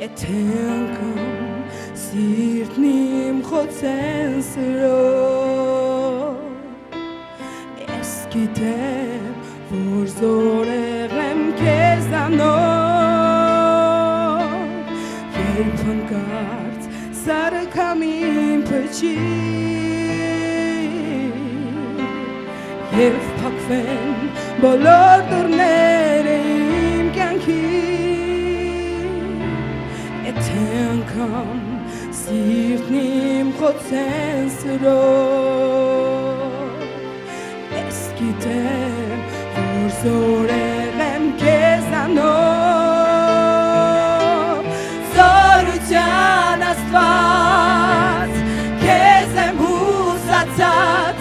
Եթե անգամ սիրտն իմ խոցեն սրով Ես գիտեմ, որ զորեղ եմ քեզանով Երբ հանկարծ սարքամ իմ փչի Եվ փակվեն բոլոր դռները իմ կյանքի Եթե անգամ սիրտն իմ խոցեն սրով Ես գիտեմ, որ զորեղ եմ քեզանով Զորության Աստված, քեզ եմ հուսացած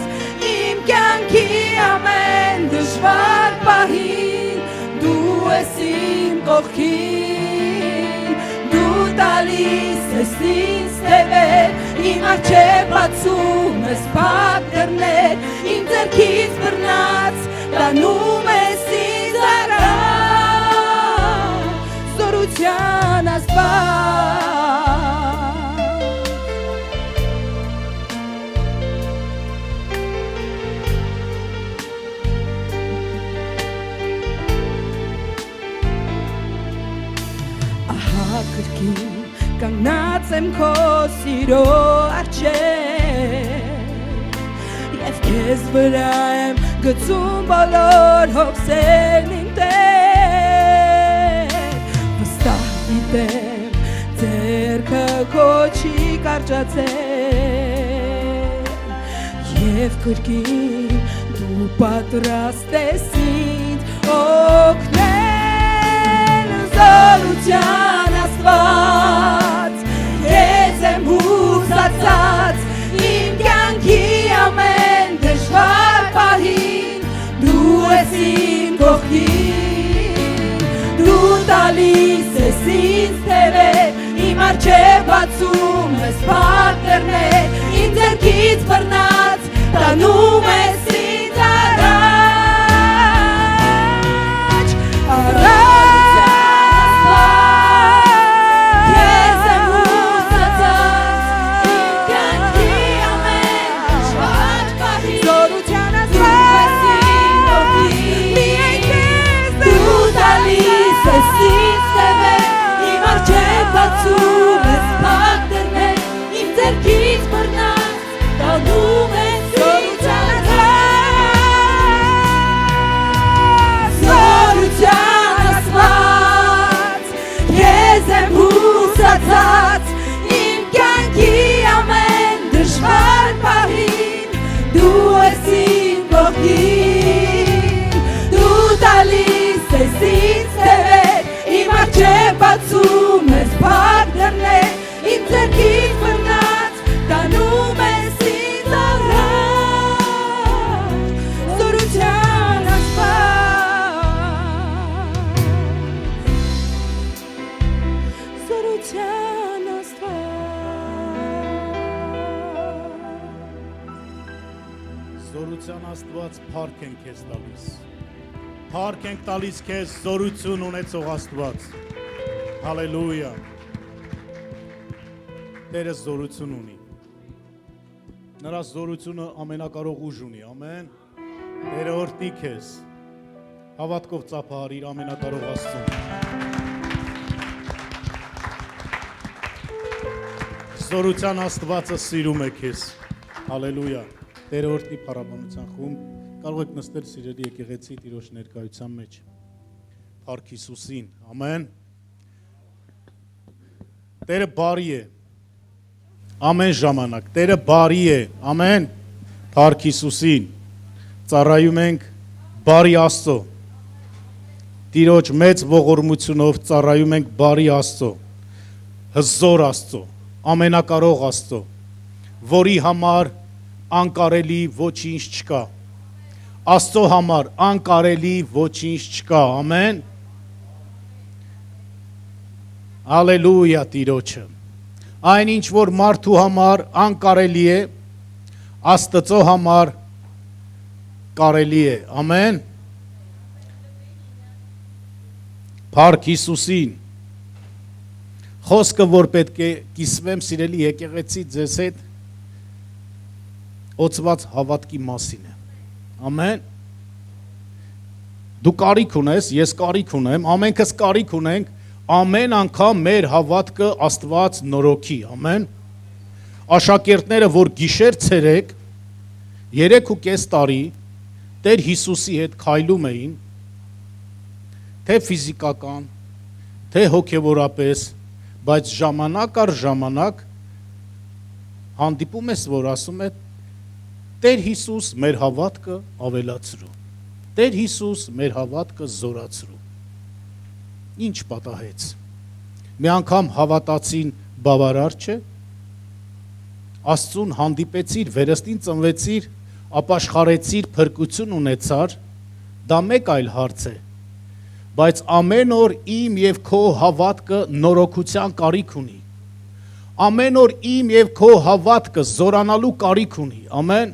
Իմ կյանքի ամեն դժվար պահին Դու ես իմ կողքին Տալիս ես ինձ թևեր, իմ առջև բացում ես փակ դռներ, իմ ձեռքից բռնած տանում ես ինձ առաջ, զորության Աստված Ահա կրկին Կանգնած եմ քո սիրո առջև Եվ քեզ վրա եմ գցում բոլոր հոգսերն իմ Տեր Վստահ գիտեմ ձեռքը քո չի կարճացել Եվ կրկին դու պատրաստ ես ինձ օգնել Զորության Աստված Քեզ եմ հուսացած Իմ կյանքի ամեն դժվար պահին Դու ես իմ կողքին Դու տալիս ես ինձ թևեր Իմ առջև բացում ես փակ դռներ Իմ ձեռքից բռնած տանում ես ինձ առաջ Բացում ես փակ դռներ, իմ ձեռքից բռնած, տանում ես ինձ առաջ Զորության Աստված, քեզ եմ հուսացած Իմ կյանքի ամեն դժվար պահին Դու ես իմ կողքին Դու տալիս ես ինձ թևեր Իմ առջև բացում ես փակ դռներ Իմ ձեռքից բռնած տանում ես ինձ առաջ Զորության Աստված Զորության Աստված Զորության Աստված փառք ենք քեզ տալիս Փառք ենք տալիս քեզ զորություն ունեցող Աստված Հալելույա Տերը զորություն ունի Նրա զորությունը ամենակարող ուժ ունի ամեն Տերը օրհնի քեզ Հավատքով ծափահարիր ամենակարող Աստծուն Զորության Աստվածը սիրում է քեզ Հալելույա Տերը օրհնի փառաբանության խումբ Կարող եք նստել սիրելի եկեղեցի Տիրոջ ներկայության մեջ Փառք Հիսուսին ամեն Տերը բարի է ամեն ժամանակ Տերը բարի է ամեն Փառք Հիսուսին ծառայում ենք բարի Աստծո Տիրոջ մեծ ողորմությունով ծառայում ենք բարի Աստծո հզոր Աստծո ամենակարող Աստծո որի համար անկարելի ոչինչ չկա Աստծո համար անկարելի ոչինչ չկա ամեն Հալելույա Տիրոջը Այն ինչ որ մարդու համար անկարելի է Աստծո համար կարելի է ամեն Փառք Հիսուսին Խոսքը որ պետք է կիսվեմ սիրելի եկեղեցի ձեզ հետ օծված հավատքի մասին է։ Ամեն։ Դու կարիք ունես, ես կարիք ունեմ, ամենքս կարիք ունենք ամեն անգամ մեր հավատքը Աստված նորոգի, ամեն։ Աշակերտները, որ գիշեր ցերեկ 3.5 տարի Տեր Հիսուսի հետ քայլում էին, թե ֆիզիկական, թե հոգևորապես, բայց ժամանակ առ ժամանակ հանդիպում ես, որ ասում է Տեր Հիսուս մեր հավատքը ավելացրու, Տեր Հիսուս մեր հավատքը զորացրու։ Ինչ պատահեց։ Մի անգամ հավատացին բավարար չէ, Աստծուն հանդիպեցիր, վերստին ծնվեցիր, ապաշխարեցիր, փրկություն ունեցար, դա մեկ այլ հարց է, բայց ամեն օր իմ և քո հավատքը նորոգության կարիք ունի, ամեն օր իմ և քո հավատքը զորանալու կարիք ունի, ամեն,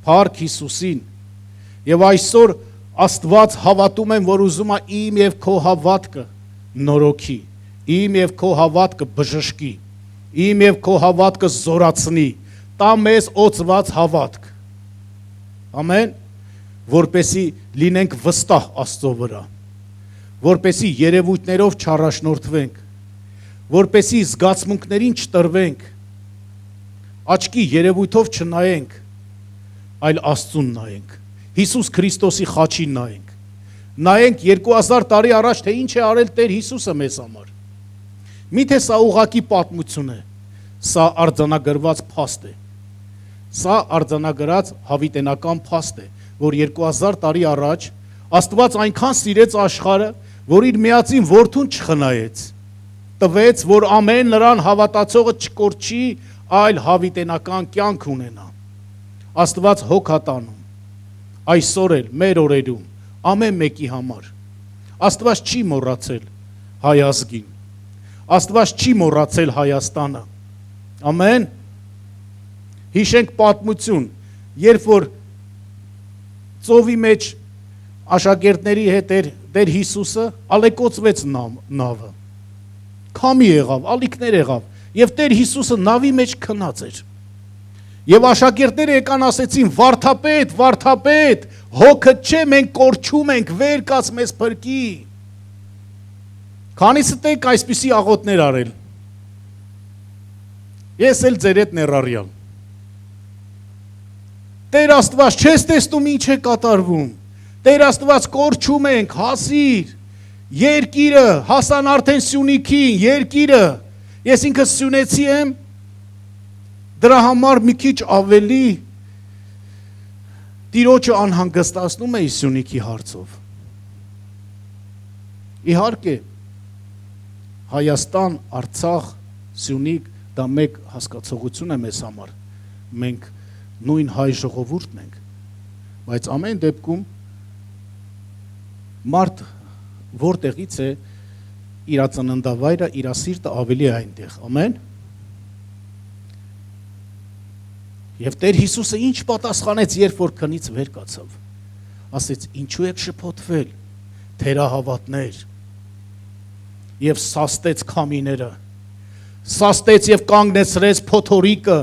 փառք Հիսուսին, և այսօր Աստված հավատում եմ, որ ուզում է իմ և քո հավատքը նորոգի, իմ և քո հավատքը բժշկի, իմ և քո հավատքը զորացնի, տա մեզ օծված հավատք, ամեն, որպեսի լինենք վստահ Աստծո վրա, որպեսի երևույթներով չառաջնորդվենք, որպեսի զգացմունքներին չտրվենք, աչքի երևույթով չնայենք, այլ Աստծուն նայենք, Հիսուս Քրիստոսի խաչին նայենք, նայենք 2000 տարի առաջ, թե ինչ է արել Տեր Հիսուսը մեզ համար, միթե սա ուղղակի պատմություն է, սա արձանագրված փաստ է, սա արձանագրած հավիտենական փաստ է, որ 2000 տարի առաջ Աստված այնքան սիրեց աշխարհը, որ իր միածին որդուն չխնայեց, տվեց, որ ամեն նրան հավատացողը չկորչի, այլ հավիտենական կյանք ունենա։ Աստված հոգ է տանում, այսօր էլ մեր օրերում, ամեն մեկի համար։ Աստված չի մոռացել հայ ազգին, Աստված չի մոռացել Հայաստանը։ Ամեն։ Հիշենք պատմություն, երբ որ ծովի մեջ աշակերտների հետ էր Տեր Հիսուսը, ալեկոծվեց նավը, քամի եղավ, ալիքներ եղավ, և Տեր Հիսուսը նավի մեջ քնած էր, և աշակերտները եկան ասեցին, վարդապետ, վարդապետ, հոգը չէ, մենք կորչում ենք, վեր կաց մեզ փրկի, քանիսդ եք այսպիսի աղոթներ արել, ես էլ ձեր հետ ներառյալ, Տեր Աստված, չես տեսնում ինչ է կատարվում, Տեր Աստված կորչում ենք, հասիր, երկիրը, հասան արդեն Սյունիքին, երկիրը, ես ինքս սյունեցի եմ, դրա համար մի քիչ ավելի Տիրոջը անհանգստացնում է Սյունիքի հարցով։ Իհարկե, Հայաստան, Արցախ, Սյունիք, դա մեկ հասկացողություն է մեզ համար, մենք նույն հայ ժողովուրդն ենք, բայց ամեն դեպքում մարդ որտեղից է իր ծննդավայրը, իր սիրտը ավելի է այնտեղ, ամեն։ Եվ Տեր Հիսուսը ինչ պատասխանեց, երբ որ քնից վեր կացավ, ասեց, ինչու եք շփոթվել, թերահավատներ, և սաստեց քամիները, սաստեց և կանգնեցրեց փոթորիկը,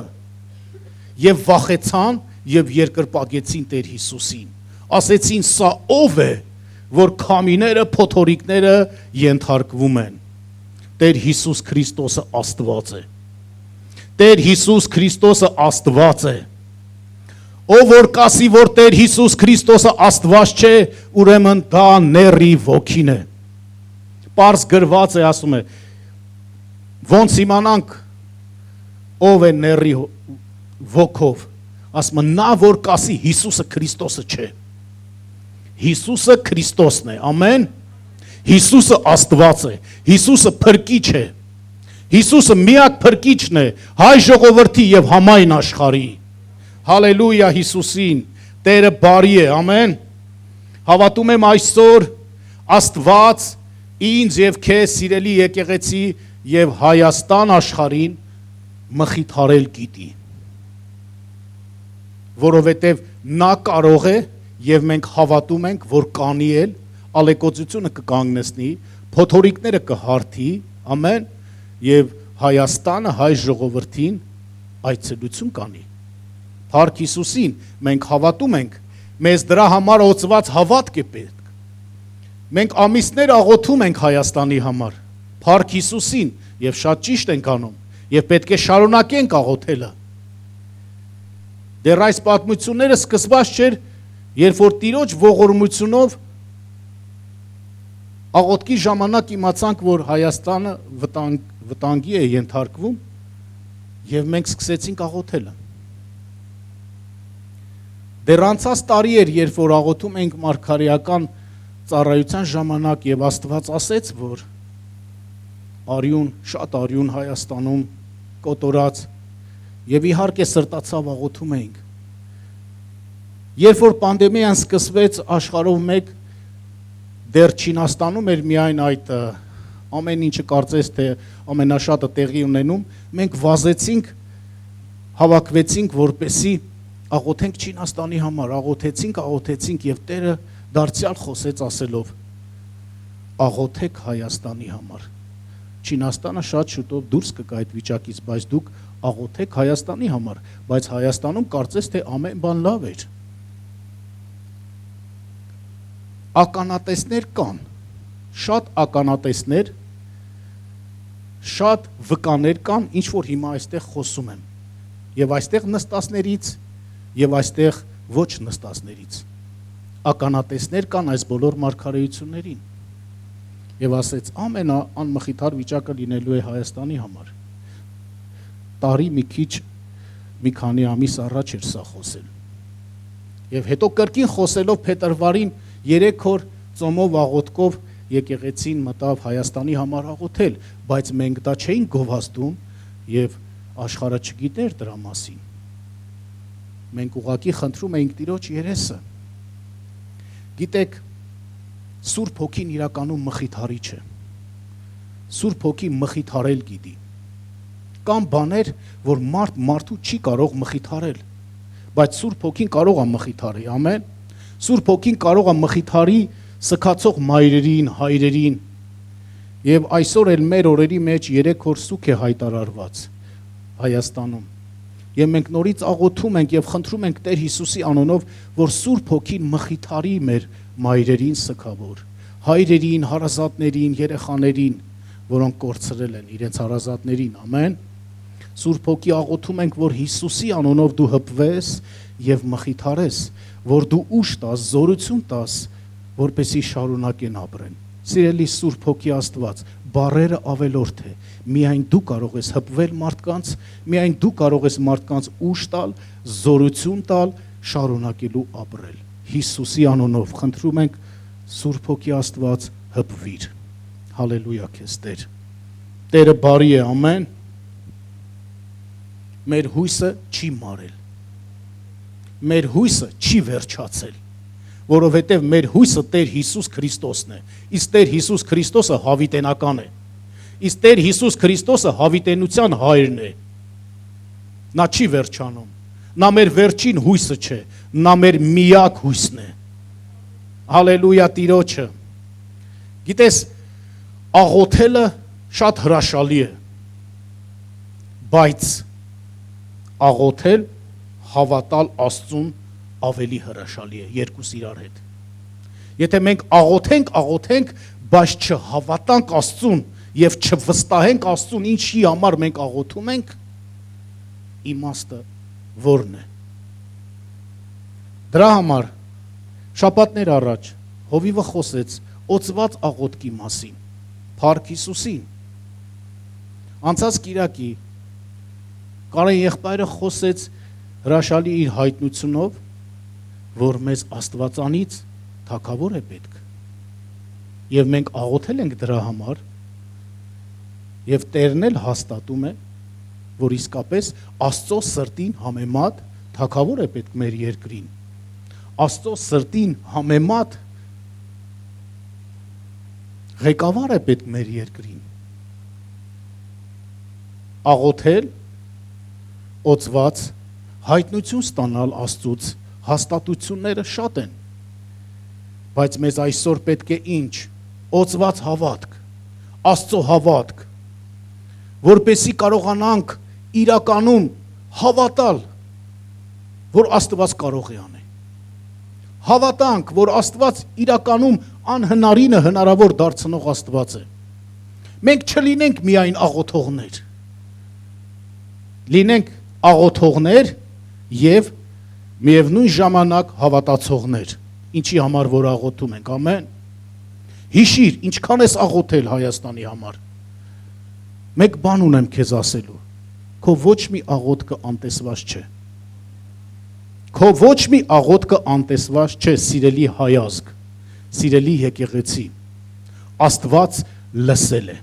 և վախեցան և երկրպագեցին Տեր Հիսուսին, ասեցին, սա ով է, որ քամիները, փոթորիկները ենթարկվում են, Տեր Հիսուս Քրիստոսը Աստված է, Տեր Հիսուս Քրիստոսը Աստված է, ով որ կասի, որ Տեր Հիսուս Քրիստոսը Աստված չէ, ուրեմն դա նեռի ոգին է, պարզ գրված է, ասում է, ոնց իմանանք, ով է նեռի ոգով, ասում է, նա որ կասի Հիսուսը Քրիստոսը չէ, Հիսուսը Քրիստոսն է, ամեն, Հիսուսը Աստված է, Հիսուսը փրկիչ է, Հիսուսը միակ փրկիչն է, հայ ժողովրդի և համայն աշխարհի, հալելույա Հիսուսին, Տերը բարի է, ամեն, հավատում եմ այսօր, Աստված ինձ և քեզ սիրելի եկեղեցի և Հայաստան աշխարհին մխիթարել գիտի, որովհետև նա կարող է և մենք հավատում ենք, որ կանի էլ, ալեկոծությունը կկանգնեցնի, փոթորիկները կհարթի, ամեն, եւ Հայաստանը հայ ժողովրդին այցելություն կանի։ Փառք Հիսուսին, մենք հավատում ենք, մեզ դրա համար օծված հավատք է պետք։ Մենք ամիսներ աղոթում ենք Հայաստանի համար։ Փառք Հիսուսին, եւ շատ ճիշտ ենք անում, եւ պետք է շարունակենք աղոթելը։ Դեռ այս պատմությունները սկսված չէր, երբ որ Տիրոջ ողորմությունով աղոթքի ժամանակ իմացանք, որ Հայաստանը վտանգի է ենթարկվում, եւ մենք սկսեցինք աղոթելը։ Դեռ անցած տարի էր, երբ որ աղոթում ենք մարգարեական ծառայության ժամանակ եւ Աստված ասեց, որ արյուն, շատ արյուն Հայաստանում կոտորած եւ իհարկե սրտացավ աղոթում ենք։ Երբ որ պանդեմիան սկսվեց աշխարհով մեկ, դեռ Չինաստանում էր միայն այդ ամեն ինչը կարծես թե ամենաշատը տեղի ունենում, մենք վազեցինք, հավաքվեցինք, որպեսի աղոթենք Չինաստանի համար, աղոթեցինք եւ Տերը դարձյալ խոսեց ասելով. աղոթեք Հայաստանի համար։ Չինաստանը շատ շուտով դուրս կգա այդ վիճակից, բայց դուք աղոթեք Հայաստանի համար, բայց Հայաստանում կարծես թե ամեն բան լավ էր։ Ականատեսներ կան, շատ ականատեսներ, շատ վկաներ կան, ինչ որ հիմա այստեղ խոսում եմ, եւ այստեղ նստածներից, եւ այստեղ ոչ նստածներից, ականատեսներ կան այս բոլոր մարգարեություններին, եւ ասեց ամենաանմխիթար վիճակը լինելու է Հայաստանի համար, տարի մի քանի ամիս առաջ էր սա խոսել, եւ հետո կրկին խոսելով փետրվարին 3 օր ծոմով աղոթքով եկեղեցին մտավ Հայաստանի համար աղոթել, բայց մենք դա չէինք գովազդում եւ աշխարհը չգիտեր դրա մասին։ Մենք ուղղակի խնդրում էինք Տիրոջ երեսը։ Գիտեք, Սուրբ Հոգին իրականում մխիթարիչ է։ Սուրբ Հոգի մխիթարել գիտի։ Կան բաներ, որ մարդու չի կարող մխիթարել, բայց Սուրբ Հոգին կարող է մխիթարի, ամեն։ Սուրբ Հոգին կարող է մխիթարի սքացող մայրերին, հայրերին, եւ այսօր էլ մեր օրերի մեջ 3 օր սուք է հայտարարված Հայաստանում, եւ մենք նորից աղոթում ենք եւ խնդրում ենք Տեր Հիսուսի անունով, որ Սուրբ Հոգին մխիթարի մեր մայրերին սքավոր, հայրերին, հարազատներին, երեխաներին, որոնք կորցրել են իրենց հարազատներին, ամեն։ Սուրբ Հոգի աղոթում ենք, որ Հիսուսի անունով դու հպվես եւ մխիթարես, որ դու ուժ տաս, զորություն տաս, որպեսի շարունակեն ապրեն։ Սիրելի Սուրբ Հոգի Աստված, բառերը ավելորդ է, միայն դու կարող ես հպվել մարդկանց, միայն դու կարող ես մարդկանց ուժ տալ, զորություն տալ, շարունակելու ապրել։ Հիսուսի անունով խնդրում ենք, Սուրբ Հոգի Աստված, հպվիր։ Հալելույա քեզ Տեր։ Տերը բարի է, ամեն։ Մեր հույսը չի մարել։ Մեր հույսը չի վերջացել, որովհետև մեր հույսը Տեր Հիսուս Քրիստոսն է, իսկ Տեր Հիսուս Քրիստոսը հավիտենական է, իսկ Տեր Հիսուս Քրիստոսը հավիտենության հայրն է, նա չի վերջանում, նա մեր վերջին հույսը չէ, նա մեր միակ հույսն է, հալելույա Տիրոջը, գիտես, աղոթելը շատ հրաշալի է, բայց աղոթել հավատալ Աստծուն ավելի հրաշալի է, երկուս իրար հետ։ Եթե մենք աղոթենք, բայց չհավատանք Աստծուն եւ չվստահենք Աստծուն, ինչի համար մենք աղոթում ենք, իմաստը որն է։ Դրա համար շաբաթներ առաջ Հովիվը խոսեց օծված աղոթքի մասին, Փառք Հիսուսին։ Անցած կիրակի Կարեն եղբայրը խոսեց հրաշալի իր հայտնությունով, որ մեզ Աստվածանից թագավոր է պետք։ Եվ մենք աղոթել ենք դրա համար, եւ Տերն էլ հաստատում է, որ իսկապես Աստծո սրտին համեմատ թագավոր է պետք մեր երկրին։ Աստծո սրտին համեմատ ղեկավար է պետք մեր երկրին։ Աղոթել, օծված, հայտնություն ստանալ Աստծուց, հաստատությունները շատ են, բայց մեզ այսօր պետք է ինչ, օծված հավատք, Աստծո հավատք, որպեսզի կարողանանք իրականում հավատալ, որ Աստված կարող է անել։ Հավատանք, որ Աստված իրականում անհնարինը հնարավոր դարձնող Աստված է։ Մենք չլինենք միայն աղոթողներ։ Լինենք աղոթողներ եւ միևնույն ժամանակ հավատացողներ, ինչի համար որ աղոթում ենք, ամեն։ Հիշիր, ինչքան ես աղոթել Հայաստանի համար։ Մեկ բան ունեմ քեզ ասելու, քո ոչ մի աղոթքը անտեսված չէ։ Քո ոչ մի աղոթքը անտեսված չէ, սիրելի հայազգ, սիրելի եկեղեցի։ Աստված լսել է։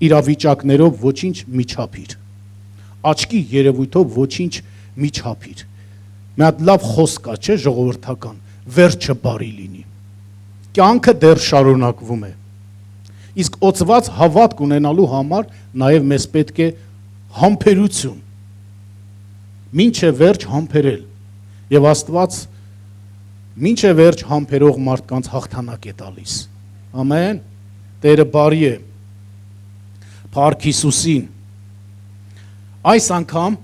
Իրավիճակներով ոչինչ մի չափիր։ Աչքի երևույթով ոչինչ մի չափիր։ Մի հատ լավ խոսք կա, չէ, ժողովրդական, վերջը բարի լինի։ Կյանքը դեռ շարունակվում է։ Իսկ օծված հավատք ունենալու համար նաև մեզ պետք է համբերություն։ Մինչև վերջ համբերել։ Եվ Աստված մինչև վերջ համբերող մարդկանց հաղթանակ է տալիս։ Ամեն։ Տերը բարի է։ Փառք Հիսուսին։ Այս անգամ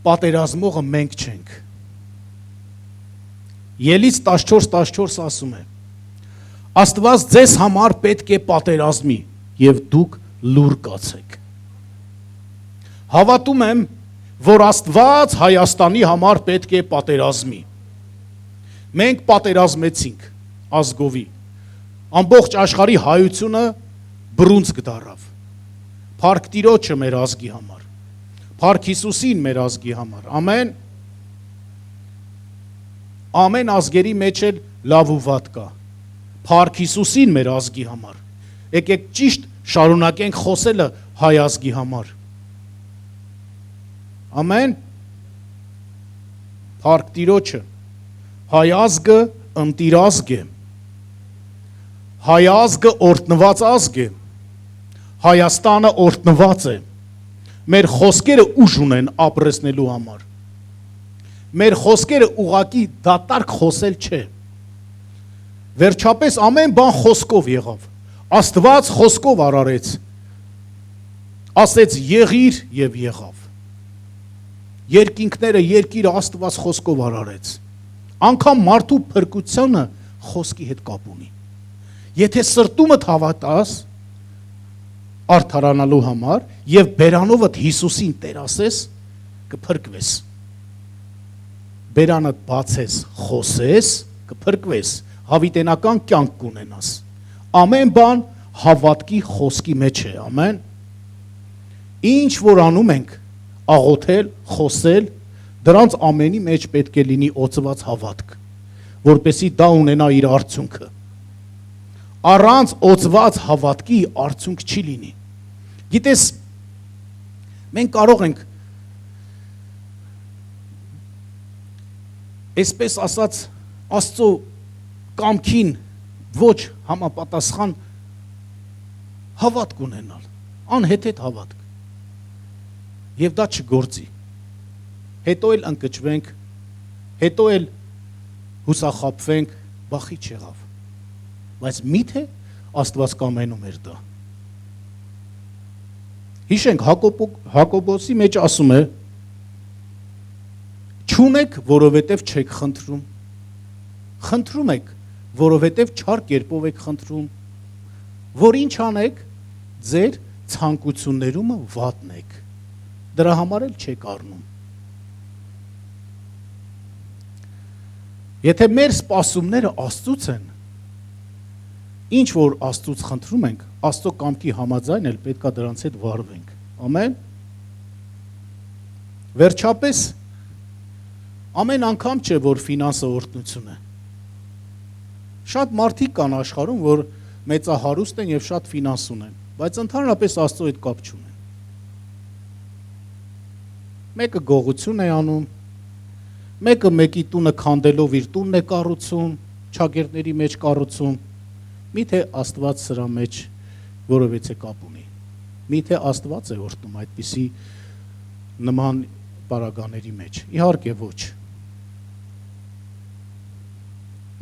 պատերազմողը մենք չենք։ Ելից 14:14 ասում է. Աստված ձեզ համար պետք է պատերազմի եւ դուք լուր կացեք։ Հավատում եմ, որ Աստված Հայաստանի համար պետք է պատերազմի։ Մենք պատերազմեցինք ազգովի։ Ամբողջ աշխարհի հայությունը բռունցք դառավ։ Փառք Տիրոջը մեր ազգի համար։ Փառք Հիսուսին մեր ազգի համար։ Ամեն։ Ամեն ազգերի մեջ էլ լավ ու վատ կա։ Փառք Հիսուսին մեր ազգի համար։ Եկեք ճիշտ շարունակենք խոսելը հայ ազգի համար։ Ամեն։ Փառք Տիրոջը։ Հայ ազգը ընտիր ազգ է։ Հայ ազգը օրտնված ազգ է։ Հայաստանը օրտնված է։ Մեր խոսքերը ուժ ունեն ապրեսնելու համար։ Մեր խոսքերը ուղակի դատարկ խոսել չէ։ Վերջապես ամեն բան խոսքով եղավ։ Աստված խոսքով արարեց։ Ասեց եղիր եւ եղավ։ Երկինքները երկիրը Աստված խոսքով արարեց։ Անկամ մարդու փրկությունը խոսքի հետ կապ ունի։ Եթե սրտումդ հավատաս արդարանալու համար եւ բերանովդ Հիսուսին Տեր ասես, կփրկվես։ Բերանդ բացես, խոսես, կփրկվես, հավիտենական կյանք կունենաս։ Ամեն բան հավատքի խոսքի մեջ է, ամեն։ Ինչ որ անում ենք, աղոթել, խոսել, դրանց ամենի մեջ պետք է լինի օծված հավատք, որպեսզի դա ունենա իր արդյունքը։ Առանց օծված հավատքի արդյունք չի լինի։ Գիտես, մենք կարող ենք այսպես ասած Աստծո կամքին ոչ համապատասխան հավատք ունենալ, անհեթեթ հավատք։ Եվ դա չգործի։ Հետո էլ ընկճվենք, հետո էլ հուսախաբվենք, բախի չեղավ։ Բայց միթե Աստված կամենում էր դա։ Հիշենք Հակոբոսի մեջ ասում է. չունեք, որովհետև չեք խնդրում։ Խնդրում եք, որովհետև չար կերպով եք խնդրում, որ ինչ անեք, ձեր ցանկություններումը վատնեք։ Դրա համար էլ չեք առնում։ Եթե մեր սպասումները Աստծուց են, ինչ որ Աստծուց խնդրում ենք, Աստծո կամքի համաձայն էլ պետքա դրանց հետ վարվենք։ Ամեն։ Վերջապես ամեն անգամ չէ, որ ֆինանսը օրհնություն է։ Շատ մարդիկ կան աշխարհում, որ մեծահարուստ են եւ շատ ֆինանս ունեն, բայց ընդհանրապես Աստծո հետ կապ չունեն։ Մեկը գողություն է անում, մեկը մեկի տունը քանդելով իր տունն է կառուցում, չագերտների մեջ կառուցում։ Միթե Աստված սրա մեջ որևէ կապ ունի։ Միթե Աստված է օրհնում այդպիսի նման պարագաների մեջ։ Իհարկե ոչ։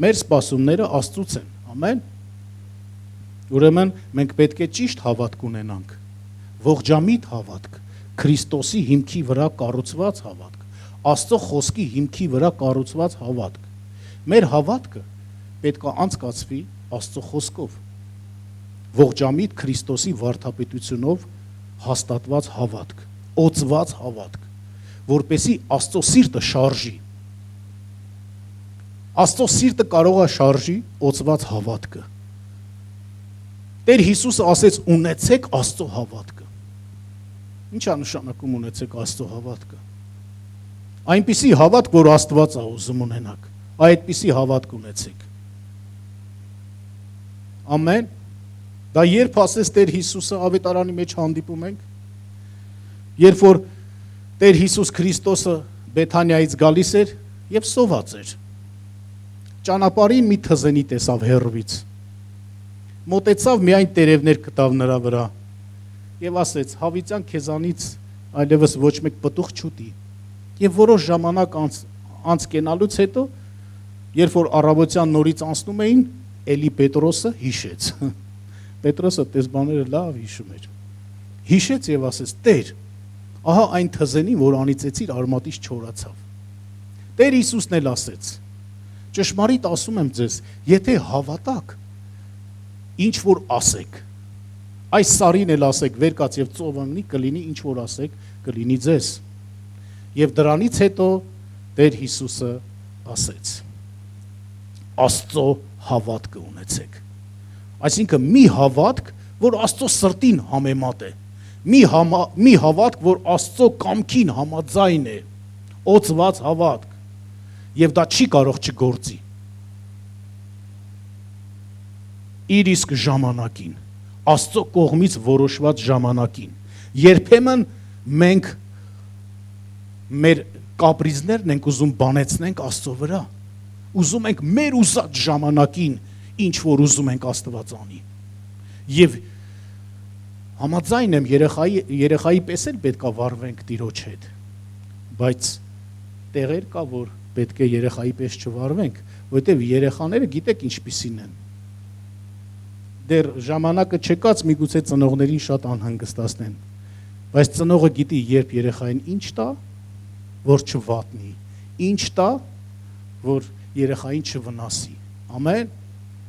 Մեր սպասումները Աստծուց են, ամեն։ Ուրեմն մենք պետք է ճիշտ հավատք ունենանք, ողջամիտ հավատք, Քրիստոսի հիմքի վրա կառուցված հավատք, Աստծո խոսքի հիմքի վրա կառուցված հավատք։ Մեր հավատքը պետք է անցկացվի Աստծո խոսքով, ողջամիտ Քրիստոսի վարդապետությունով հաստատված հավատք, օծված հավատք, որպեսզի Աստծո սիրտը շարժի։ Աստծո սիրտը կարող է շարժի օծված հավատքը։ Տեր Հիսուսը ասեց. ունեցեք Աստծո հավատքը։ Ինչ է նշանակում ունեցեք Աստծո հավատքը։ Այնպիսի հավատք, որ Աստված է ուզում ունենաք, այդպիսի հավատք ունեցեք։ Ամեն։ Դա երբ ասեց Տեր Հիսուսը ավետարանի մեջ հանդիպում ենք, երբ որ Տեր Հիսուս Քրիստոսը Բեթանիայից գալիս էր եւ սոված էր, ճանապարհին մի թզենի տեսավ հեռվից, մոտեցավ, միայն տերևներ գտավ նրա վրա եւ ասեց. հավիտյան քեզանից այլևս ոչ մեկ պտուղ չուտի։ Եվ որոշ ժամանակ անց կենալուց հետո, երբ որ առավոտյան նորից անցնում էին, էլի Պետրոսը հիշեց։ Պետրոսը տես բաները լավ հիշում էր։ Հիշեց եւ ասեց. Տեր, ահա այն թզենին, որ անիծեցիր, արմատից չորացավ։ Տեր Հիսուսն էլ ասեց. ճշմարիտ ասում եմ ձեզ, եթե հավատաք, ինչ որ ասեք, այս սարին էլ ասեք, վեր կաց եւ ծովաննի, կլինի ինչ որ ասեք, կլինի ձեզ։ Եվ դրանից հետո Տեր Հիսուսը ասեց. Աստծո հավատքը ունեցեք։ Այսինքն մի հավատք, որ Աստծո սրտին համեմատ է, մի հավատք, որ Աստծո կամքին համաձայն է, օծված հավատք, եւ դա չի կարող չգործի։ Իր իսկ ժամանակին, Աստծո կողմից որոշված ժամանակին, երբեմն մենք մեր կապրիզներն ենք ուզում բանեցնենք Աստծո վրա, ուզում ենք մեր ուզած ժամանակին ինչ որ ուզում ենք Աստված անի։ Եվ համաձայն եմ երեխայի պես էլ պետք է վարվենք Տիրոջ հետ, բայց տեղեր կա, որ պետք է երեխայի պես չվարվենք, որովհետև երեխաները գիտեք ինչպիսին են։ Դեռ ժամանակը չկաց, միգուցե ծնողներին շատ անհանգստացնեն, բայց ծնողը գիտի, երբ երեխային ինչ տա, որ չվատնի, ինչ տա, որ երեխային չվնասի։ Ամեն։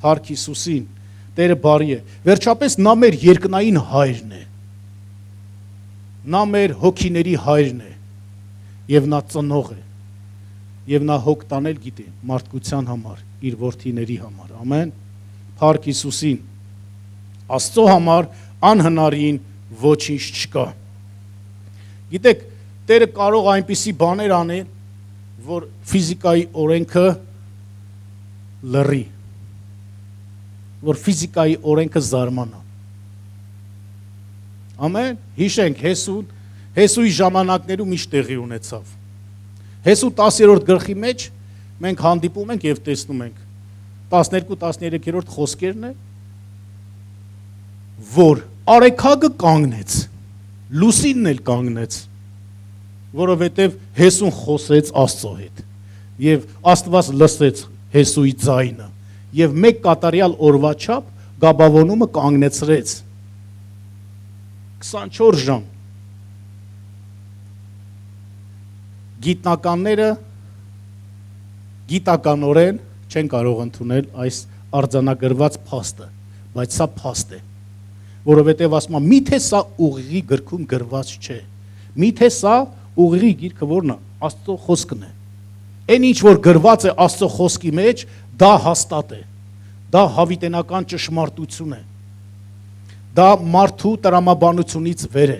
Փառք Հիսուսին, Տերը բարի է։ Վերջապես նա մեր երկնային հայրն է։ Նա մեր հոգիների հայրն է, եւ նա ծնող է, եւ նա հոգ տանել գիտի մարդկության համար, իր որդիների համար։ Ամեն։ Փառք Հիսուսին։ Աստծո համար անհնարին ոչինչ չկա։ Գիտեք, Տերը կարող այնպիսի բաներ անել, որ ֆիզիկայի օրենքը լռի, որ ֆիզիկայի օրենքը զարմանա։ Ամեն։ Հիշենք Հեսուի ժամանակներում ինչ տեղի ունեցավ։ Հեսու 10-րդ գլխի մեջ մենք հանդիպում ենք եւ տեսնում ենք 12-13-րդ խոսքերն է, որ արեքագը կանգնեց, լուսինն էլ կանգնեց, որովհետև Հեսուն խոսեց Աստծո հետ եւ Աստված լսեց Հեսուի ձայնը եւ մեկ կատարյալ օրվա չափ Գաբավոնումը կանգնեցրեց 24 ժամ։ Գիտնականները գիտականորեն չեն կարող ընդունել այս արձանագրված փաստը, բայց սա փաստ է, որովհետև ասում եմ, միթե սա ուղիղի գրքում գրված չէ, միթե սա ուղիղի գիրքը որն է, Աստծո խոսքն է։ Այն ինչ որ գրված է Աստծո խոսքի մեջ, դա հաստատ է, դա հավիտենական ճշմարտություն է, դա մարդու տրամաբանությունից վեր է,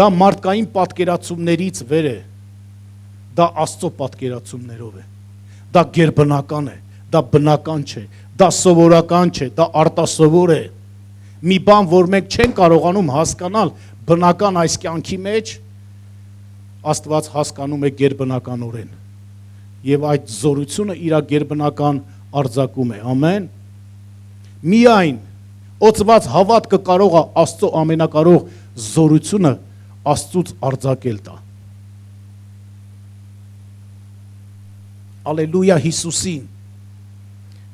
դա մարդկային պատկերացումներից վեր է, դա Աստծո պատկերացումներով է, դա գերբնական է, դա բնական չէ, դա սովորական չէ, դա արտասովոր է։ Մի բան, որ մենք չենք կարողանում հասկանալ բնական այս կյանքի մեջ, Աստված հասկանում է գերբնականորեն եւ այդ զորությունը իր գերբնական արձակում է։ Ամեն։ Միայն օծված հավատքը կարող է Աստծո ամենակարող զորությունը Աստծուց արձակել տա։ Ալելույա Հիսուսին։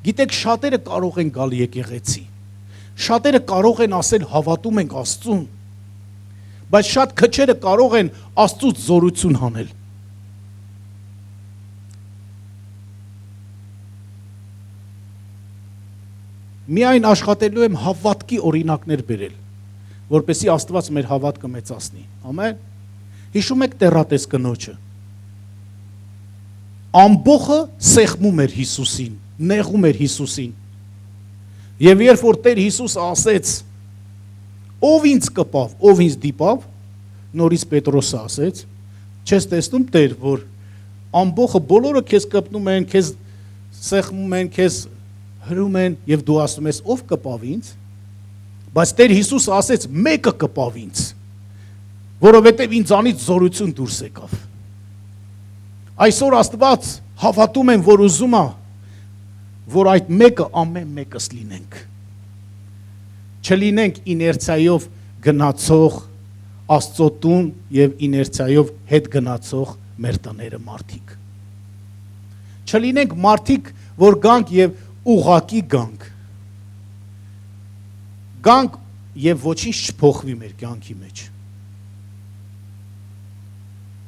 Գիտեք, շատերը կարող են գալ եկեղեցի։ Շատերը կարող են ասել հավատում ենք Աստծուն, բայց շատ քչերը կարող են Աստծուց զորություն հանել։ Միայն աշխատելու եմ հավատքի օրինակներ բերել, որպեսզի Աստված մեր հավատքը մեծացնի։ Ամեն։ Հիշում եք Տեռատես կնոջը։ Ամբողը սեղմում էր Հիսուսին, նեղում էր Հիսուսին։ Եվ երբ որ Տեր Հիսուսը ասեց, ով ինձ կպավ, ով ինձ դիպավ, նորից Պետրոսը ասեց, չես տեսնում Տեր, որ ամբողը բոլորը քեզ կպնում են, քեզ սեղմում են, քեզ հրում են եւ դու ասում ես ով կպավ ինձ, բայց Տեր Հիսուսը ասեց մեկը կպավ ինձ, որովհետեւ ինձանից զորություն դուրս եկավ։ Այսօր Աստված հավատում եմ, որ ուզում է, որ այդ մեկը ամեն մեկս լինենք։ Չլինենք իներցիայով գնացող Աստծո տուն եւ իներցիայով հետ գնացող մեր տները մարդիկ։ Չլինենք մարդիկ, որ գանք եւ ուղակի գանք։ Գանք եւ ոչինչ չփոխվի մեր կյանքի մեջ։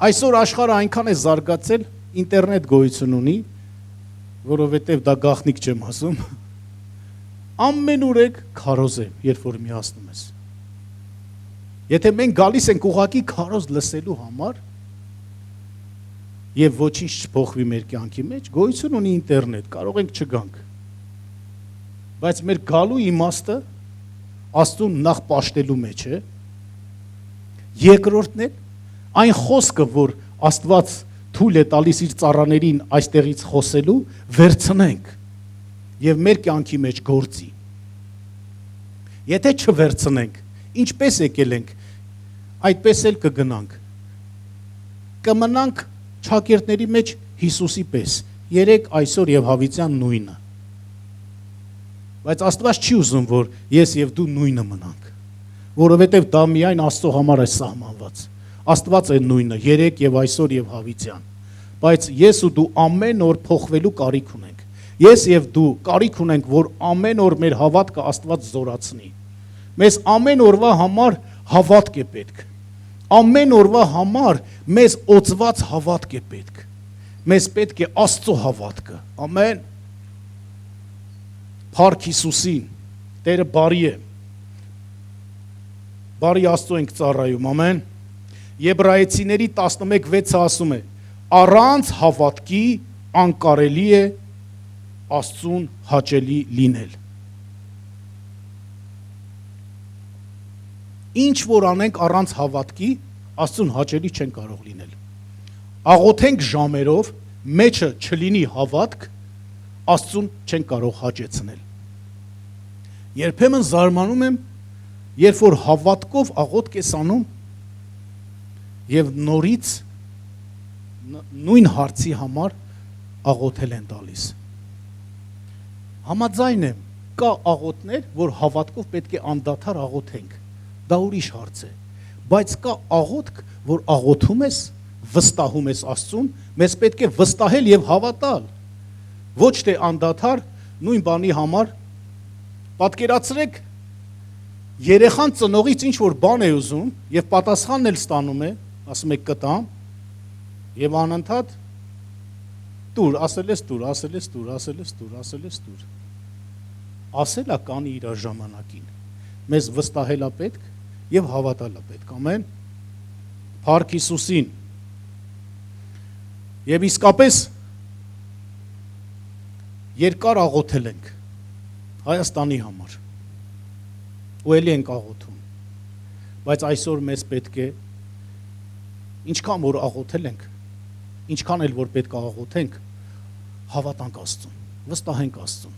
Այսօր աշխարհը այնքան է զարգացել, ինտերնետ գոյություն ունի, որովհետեւ դա գաղտնիք չեմ ասում։ Ամեն օրեք քարոզ է, երբ որ միացնում ես։ Եթե մենք գալիս ենք ուղակի քարոզ լսելու համար եւ ոչինչ չփոխվի մեր կյանքի մեջ, գոյություն ունի ինտերնետ, կարող ենք չգանք։ Բայց մեր գալու իմաստը Աստծուն նախ պաշտելու մեջ է։ Երկրորդն է այն խոսքը, որ Աստված թույլ է տալիս իր ծառաներին այստեղից խոսելու, վերցնենք եւ մեր կյանքի մեջ գործի։ Եթե չվերցնենք, ինչպես եկել ենք, այդպես էլ կգնանք։ Կմնանք ճակերտների մեջ Հիսուսի պես, երեք այսօր եւ հավիտյան նույնը։ Բայց Աստված չի ուզում, որ ես եւ դու նույնը մնանք, որովհետեւ դա միայն Աստծո համար է սահմանված։ Աստված է նույնը, երեք եւ այսօր եւ հավիտյան։ Բայց ես ու դու ամեն օր փոխվելու կարիք ունենք։ Ես եւ դու կարիք ունենք, որ ամեն օր մեր հավատքը Աստված զորացնի։ Մեզ ամեն օրվա համար հավատք է պետք։ Ամեն օրվա համար մեզ օծված հավատք է պետք։ Մեզ պետք է Աստծո հավատքը։ Ամեն։ Փառք Հիսուսին, Տերը բարի է։ Բարի Աստծո ենք ծառայում, ամեն։ Եբրայեցիների 11:6-ը ասում է. առանց հավատքի անկարելի է Աստծուն հաճելի լինել։ Ինչ որ անենք առանց հավատքի, Աստծուն հաճելի չեն կարող լինել։ Աղոթենք ժամերով, մեջը չլինի հավատք, Աստծուն չեն կարող հաճեցնել։ Երբեմն զարմանում եմ, երբ որ հավատքով աղոթք ես անում եւ նորից նույն հարցի համար աղոթել են տալիս։ Համաձայն եմ, կա աղոթներ, որ հավատքով պետք է անդադար աղոթենք։ Դա ուրիշ հարց է, բայց կա աղոթք, որ աղոթում ես, վստահում ես Աստծուն, մեզ պետք է վստահել եւ հավատալ։ Ոչ թե անդադար նույն բանի համար պատկերացրեք երեխան ծնողից ինչ որ բան է ուզում եւ պատասխանն էլ ստանում է, ասում է կտամ եւ անընդհատ տուր, ասել ես տուր, ասել ես տուր, ասել ես տուր, ասել ես տուր։ Ասելա կանի իր ժամանակին։ Մեզ վստահելա պետք եւ հավատալա պետք, ամեն։ Փառք Հիսուսին։ Եվ իսկապես երկար աղոթել ենք Հայաստանի համար։ Ու ելի ենք աղոթում։ Բայց այսօր մեզ պետք է ինչքան որ աղոթել ենք, ինչքան էլ որ պետք է աղոթենք, հավատանք Աստծուն, վստահենք Աստծուն,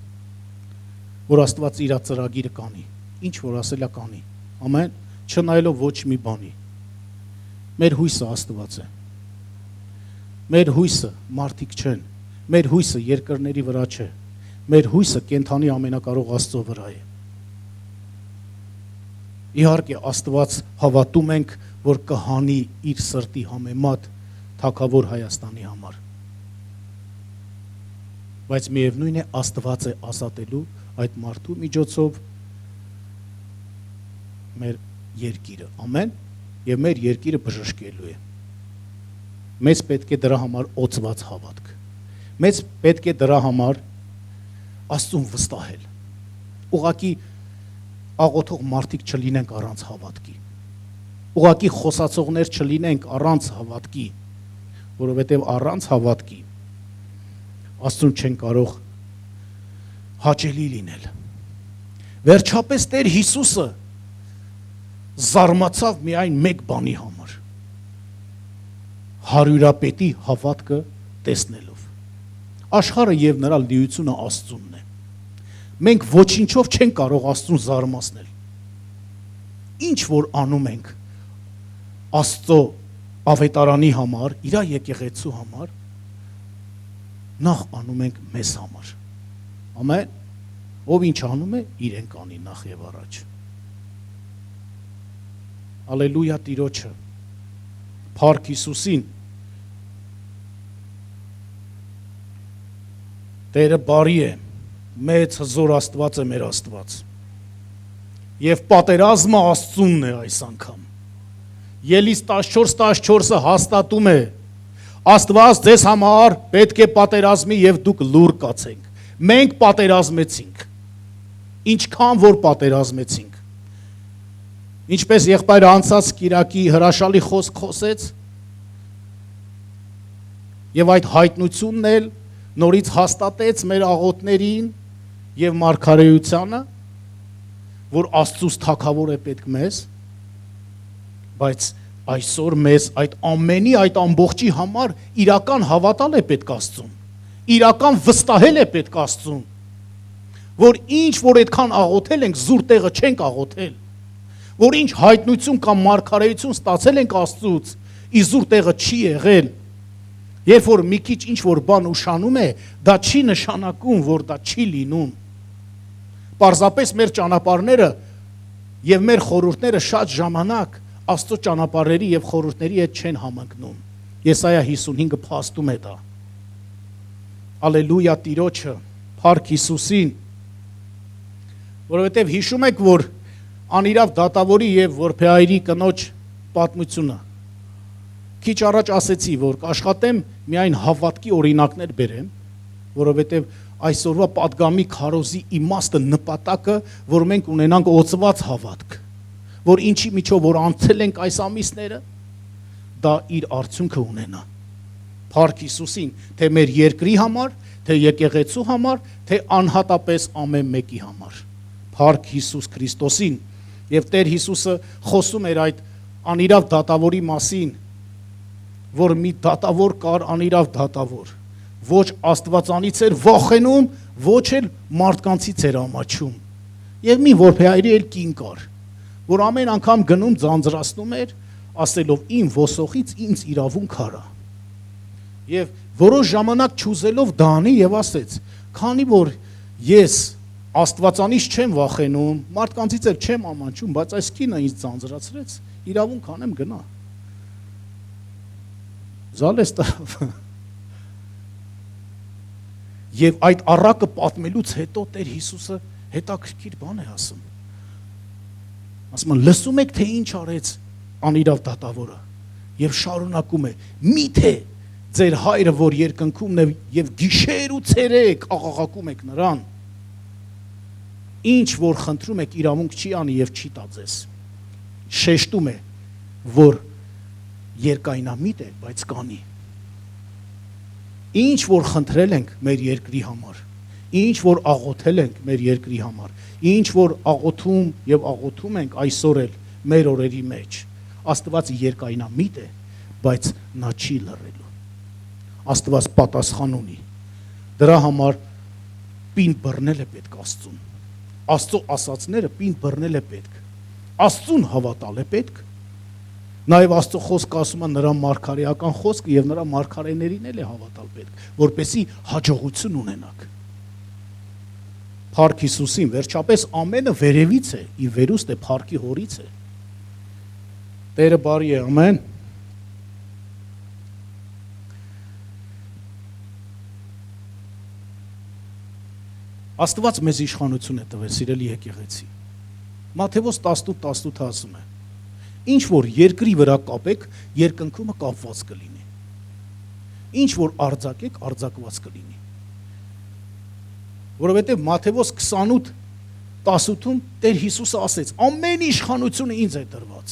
որ Աստված իր ծրագիրը կանի, ինչ որ ասելա կանի։ Ամեն, չնայելով ոչ մի բանի։ Մեր հույսը Աստված է։ Մեր հույսը մարդիկ չեն։ Մեր հույսը երկրների վրա չէ։ Մեր հույսը կենթանի ամենակարող Աստծո վրա է։ Իհարկե Աստված հավատում ենք, որ կհանի իր սրտի համեմատ թագավոր Հայաստանի համար։ բայց միևնույն է Աստված է ազատելու այդ մարդու միջոցով մեր երկիրը, ամեն, եւ մեր երկիրը բժշկելու է։ Մեզ պետք է դրա համար օծված հավատք։ Մեզ պետք է դրա համար Աստծուն վստահել։ Ուղղակի աղոթող մարդիկ չլինենք առանց հավատքի։ Ուղղակի խոսացողներ չլինենք առանց հավատքի, որովհետև առանց հավատքի Աստծուն չեն կարող հաճելի լինել։ Վերջապես Տեր Հիսուսը զարմացավ միայն մեկ բանի համար՝ հարյուրապետի հավատքը տեսնելով։ Աշխարհը եւ նրա լիությունը Աստծունն է։ Մենք ոչինչով չենք կարող Աստծուն զարմացնել։ Ինչ որ անում ենք Աստծո ավետարանի համար, իր եկեղեցու համար, նախ անում ենք մեզ համար։ Ամեն, ով ինչ անում է, իրեն կանի նախ եւ առաջ։ Ալելույա Տիրոջը, Փառք Հիսուսին։ Տերը բարի է, մեծ հզոր Աստված է մեր Աստված։ Եվ պատերազմը Աստծունն է այս անգամ։ Ելից 14:14-ը հաստատում է. Աստված ձեզ համար պետք է պատերազմի եւ դուք լուր կացեք։ Մենք պատերազմեցինք։ Ինչքան որ պատերազմեցինք։ Ինչպես եղբայրը անցած կիրակի հրաշալի խոսք խոսեց, եւ այդ հայտնությունն էլ նորից հաստատեց մեր աղոթներին եւ մարգարեությանը, որ Աստծուց թագավոր է պետք մեզ, բայց այսօր մեզ այդ ամենի, այդ ամբողջի համար իրական հավատալ է պետք Աստծուն, իրական վստահել է պետք Աստծուն, որ ինչ որ այդքան աղոթել ենք, զուր տեղը չենք աղոթել, որ ինչ հայտնություն կամ մարգարեություն ստացել ենք Աստծուց, իզուր տեղը չի եղել, երբ որ մի քիչ ինչ որ բան ուշանում է, դա չի նշանակում, որ դա չի լինում։ Պարզապես մեր ճանապարհները եւ մեր խորհուրդները շատ ժամանակ Աստծո ճանապարհների եւ խորհուրդների հետ չեն համընկնում։ Եսայա 55-ը փաստում է դա։ Ալելույա Տիրոջը, Փառք Հիսուսին։ Որովհետեւ հիշում եք, որ անիրավ դատավորի եւ որբեայրի կնոջ պատմությունը։ Քիչ առաջ ասեցի, որ կաշխատեմ միայն հավատքի օրինակներ բերեմ, որովհետեւ այսօրվա падգամի քարոզի իմաստը նպատակը, որ մենք ունենանք օծված հավատք, որ ինչի միջով որ անցել ենք այս ամիսները, դա իր արդյունքը ունենա։ Փառք Հիսուսին, թե մեր երկրի համար, թե եկեղեցու համար, թե անհատապես ամեն մեկի համար։ Փառք Հիսուս Քրիստոսին։ Եվ Տեր Հիսուսը խոսում էր այդ անիրավ դատավորի մասին, որ մի դատավոր կար անիրավ դատավոր, ոչ Աստվածանից էր վախենում, ոչ էլ մարդկանցից էր ամաչում։ Եվ մի որբեայրի էլ կին կար, որ ամեն անգամ գնում ձանձրացնում էր, ասելով իմ ոսոխից ինձ իրավունք արա։ Եվ որոշ ժամանակ չուզելով դանի եւ ասեց. քանի որ ես Աստվածանից չեմ վախենում, մարդկանցից էլ չեմ ամաչում, բայց այս կինը ինձ ձանձրացրեց, իրավունք անեմ գնա։ Զալեստավ։ Եվ այդ առակը պատմելուց հետո Տեր Հիսուսը հետաքրքիր բան է ասում։ Ասում է, լսում եք, թե ինչ արեց անիրավ դատավորը, եւ շարունակում է. միթե ձեր հայրը, որ երկնքումն է եւ գիշեր ու ցերեկ աղաղակում եք նրան, ինչ որ խնդրում եք իրավունք չի անի եւ չի տա ձեզ։ Շեշտում է, որ երկայնամիտ է, բայց կանի։ Ինչ որ խնդրել ենք մեր երկրի համար, ինչ որ աղոթել ենք մեր երկրի համար, ինչ որ աղոթում եւ աղոթում ենք այսօր էլ մեր օրերի մեջ, Աստված երկայնամիտ է, բայց նա չի լռելու։ Աստված պատասխան ունի։ Դրա համար պին բռնել է պետք Աստծուն։ Աստծո ասածները պին բռնել է պետք։ Աստծուն հավատալ է պետք։ Նաև Աստծո խոսքը ասում է նրա մարգարեական խոսքը եւ նրա մարգարեներին էլ է հավատալ պետք, որպեսզի հաջողություն ունենաք։ Փառք Հիսուսին, վերջապես ամենը վերևից է, ի վերուստ է փառքի հորից է։ Տերը բարի է, ամեն։ Աստված մեզ իշխանություն է տվել, սիրելի եկեղեցի։ Մատթեոս 18:18 ասում է. Ինչ որ երկրի վրա կապեք, երկնքումը կապված կլինի։ Ինչ որ արձակեք, արձակված կլինի։ Որովհետև Մատթեոս 28:18-ում Տեր Հիսուսը ասեց. ամեն իշխանությունը ինձ է տրված։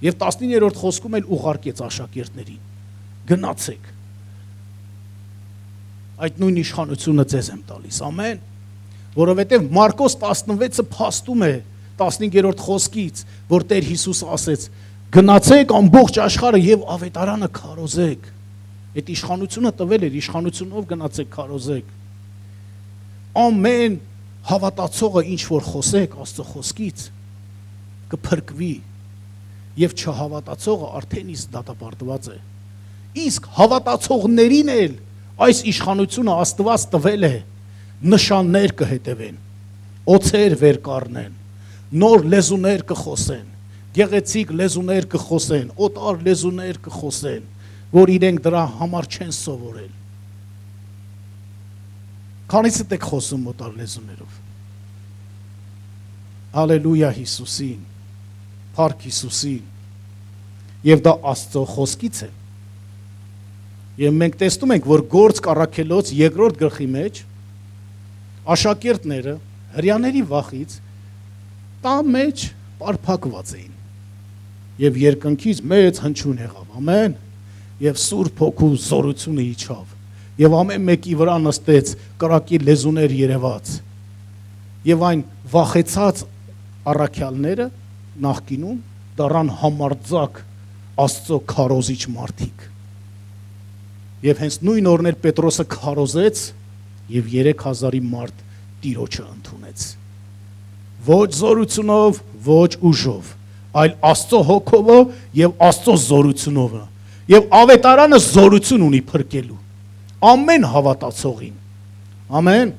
Եվ 19-րդ խոսքում էլ ուղարկեց աշակերտներին. գնացեք։ Այդ նույն իշխանությունը ձեզ եմ տալիս, ամեն։ Որովհետև Մարկոս 16-ը փաստում է 15-րդ խոսքից, որ Տեր Հիսուսը ասեց. գնացեք ամբողջ աշխարհը եւ ավետարանը քարոզեք։ Այդ իշխանությունը տվել էր, իշխանությունով գնացեք քարոզեք։ Ամեն հավատացողը ինչ որ խոսեք Աստծո խոսքից կփրկվի եւ չհավատացողը արդեն իսկ դատապարտված է։ Իսկ հավատացողներին էլ այս իշխանությունը Աստված տվել է, նշաններ կհետևեն, օծեր վեր կառնեն, նոր լեզուներ կխոսեն, գեղեցիկ լեզուներ կխոսեն, օտար լեզուներ կխոսեն, որ իրենք դրա համար չեն սովորել։ Քանիսդ եք խոսում օտար լեզուներով։ Հալելույա Հիսուսին, փառք Հիսուսին։ Եվ դա Աստծո խոսքից է։ Եվ մենք տեսնում ենք, որ Գործք առաքելոց 2-րդ գլխի մեջ աշակերտները հրյաների վախից տան մեջ պարփակված էին։ Եվ երկնքից մեծ հնչյուն եղավ, ամեն, եւ Սուրբ Հոգու զորությունը իջավ։ Եվ ամեն մեկի վրա նստեց կրակի լեզուներ երևաց։ Եվ այն վախեցած առաքյալները նախկինում դառան համարձակ Աստծո քարոզիչ մարդիկ։ Եվ հենց նույն օրն էլ Պետրոսը քարոզեց եւ 3000-ի մարդ Տիրոջը ընդունեց։ Ոչ զորությունով, ոչ ուժով, այլ Աստծո հոգով եւ Աստծո զորությունով։ Եվ ավետարանը զորություն ունի փրկելու ամեն հավատացողին։ Ամեն։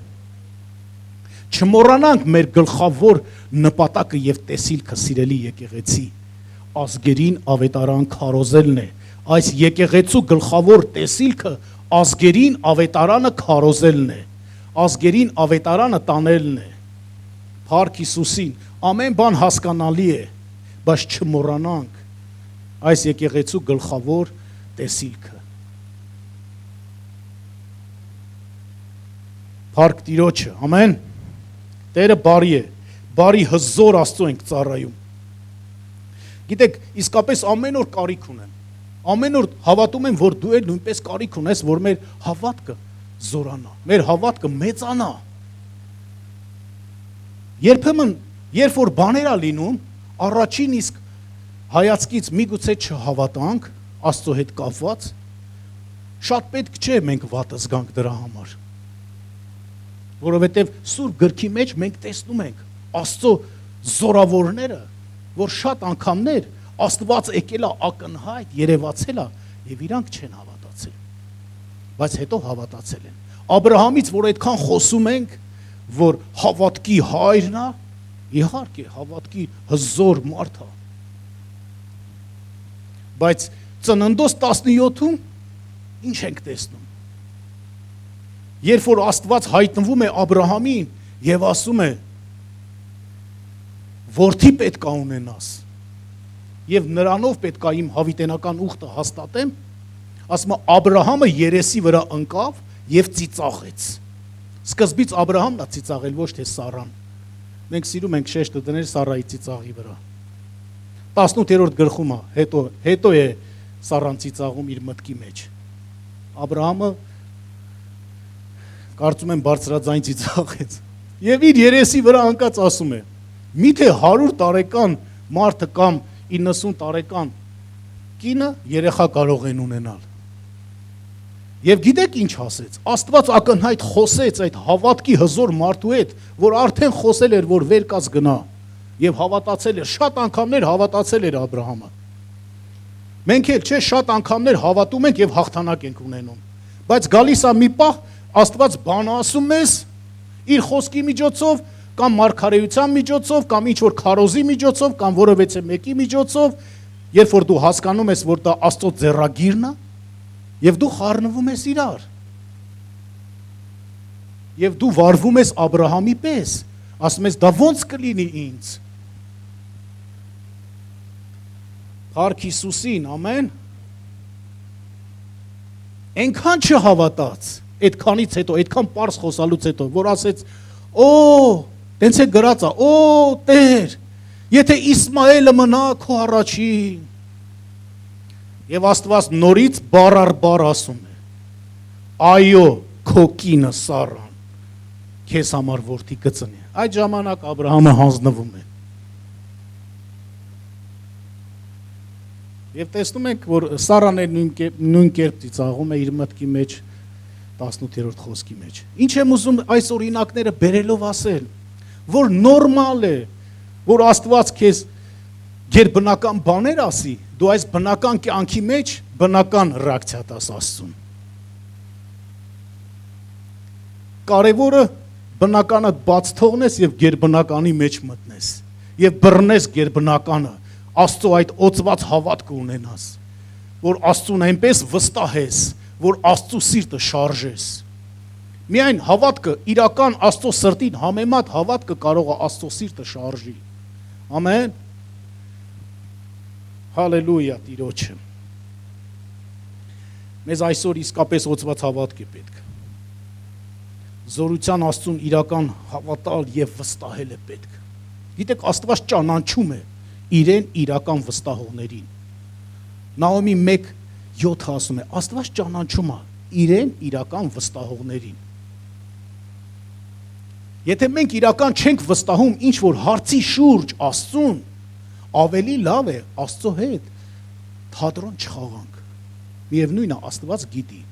Չմոռանանք մեր գլխավոր նպատակը եւ տեսիլքը, սիրելի եկեղեցի, ազգերին ավետարան քարոզելն է։ Այս եկեղեցու գլխավոր տեսիլքը ազգերին ավետարանը քարոզելն է, ազգերին ավետարանը տանելն է։ Փառք Հիսուսին, ամեն բան հասկանալի է, բայց չմոռանանք այս եկեղեցու գլխավոր տեսիլքը։ Փառք Տիրոջը, ամեն։ Տերը բարի է, բարի հզոր Աստծո ենք ծառայում։ Գիտեք, իսկապես ամեն օր կարիք ունեմ։ Ամեն օր հավատում եմ, որ դու էլ նույնպես կարիք ունես, որ մեր հավատքը զորանա, մեր հավատքը մեծանա։ Երբեմն, երբ որ բաներ ա լինում, առաջին իսկ հայացքից միգուցե չհավատանք Աստծո հետ կապված, շատ պետք չէ մենք վատը զգանք դրա համար։ Որովհետև Սուրբ գրքի մեջ մենք տեսնում ենք Աստծո զորավորները, որ շատ անգամներ Աստված եկել է ակնհայտ, երևացել է եւ իրանք չեն հավատացել։ Բայց հետո հավատացել են։ Աբրահամից, որ այդքան խոսում ենք, որ հավատքի հայրն է, իհարկե հավատքի հզոր մարդ է։ Բայց Ծննդոց 17-ում ինչ ենք տեսնում։ Երբ որ Աստված հայտնվում է Աբրահամին եւ ասում է. «Որդի պետք է ունենաս, եւ նրանով պետք է իմ հավիտենական ուխտը հաստատեմ», ասում է Աբրահամը երեսի վրա ընկավ եւ ծիծաղեց։ Սկզբից Աբրահամն է ծիծաղել, ոչ թե Սարան։ Մենք սիրում ենք շեշտը դնել Սարայի ծիծաղի վրա։ 18-րդ գլխում է, հետո է Սարան ծիծաղում իր մտքի մեջ։ Աբրահամը կարծում եմ բարձրաձայն ծիծաղեց։ Եվ իր երեսի վրա ընկած ասում է. «Միթե 100 տարեկան մարդը կամ 90 տարեկան կինը երեխա կարող են ունենալ»։ Եվ գիտեք ինչ ասեց։ Աստված ակնհայտ խոսեց այդ հավատքի հզոր մարդու հետ, որ արդեն խոսել էր, որ վեր կաց գնա, եւ հավատացել էր, շատ անգամներ հավատացել էր Աբրահամը։ Մենք էլ չէ շատ անգամներ հավատում ենք եւ հաղթանակ ենք ունենում։ Բայց գալիս է մի պահ, Աստված բան ասում ես իր խոսքի միջոցով, կամ մարգարեության միջոցով, կամ ինչ որ քարոզի միջոցով, կամ որևէ մեկի միջոցով, երբ որ դու հասկանում ես, որ դա Աստծո ձեռագիրն է, եւ դու խառնվում ես իրար։ Եվ դու վարվում ես Աբրահամի պես, ասում ես դա ոնց կլինի ինձ։ Փառք Հիսուսին, ամեն։ Այնքան չհավատաց, այդքանից հետո, այդքան պարզ խոսալուց հետո, որ ասեց, «Օ, տենց է գրած է, օ, Տեր, եթե Իսմայելը մնա քո առաջին»։ Եվ Աստված նորից բառ առ բառ ասում է. «Այո, քո կինը Սառան քեզ համար որդի կծնի»։ Այդ ժամանակ Աբրահամը հանձնվում է։ Եվ տեսնում ենք, որ Սառան էլ նույն կերպ ծիծաղում է իր մտքի մեջ 18-րդ խոսքի մեջ։ Ինչ եմ ուզում այս օրինակները բերելով ասել, որ նորմալ է, որ Աստված քեզ գերբնական բաներ ասի, դու այս բնական կյանքի մեջ բնական ռեակցիա տաս Աստծուն։ Կարևորը բնականը բաց թողնես եւ գերբնականի մեջ մտնես եւ բռնես գերբնականը, Աստծո այդ օծված հավատքը ունենաս, որ Աստծուն այնպես վստահես, որ Աստծո սիրտը շարժես։ Միայն հավատքը, իրական Աստծո սրտին համեմատ հավատքը կարող է Աստծո սիրտը շարժի։ Ամեն։ Հալելույա Տիրոջը։ Մեզ այսօր իսկապես օծված հավատք է պետք։ Զորության Աստծուն իրական հավատալ եւ վստահել է պետք։ Գիտեք, Աստված ճանաչում է իրեն իրական վստահողներին։ Նահոմի 1:7 ասում է, Աստված ճանաչում է իրեն իրական վստահողներին։ Եթե մենք իրական չենք վստահում ինչ որ հարցի շուրջ Աստծուն, ավելի լավ է Աստծո հետ թատրոն չխաղանք։ Միևնույնն է, Աստված գիտի։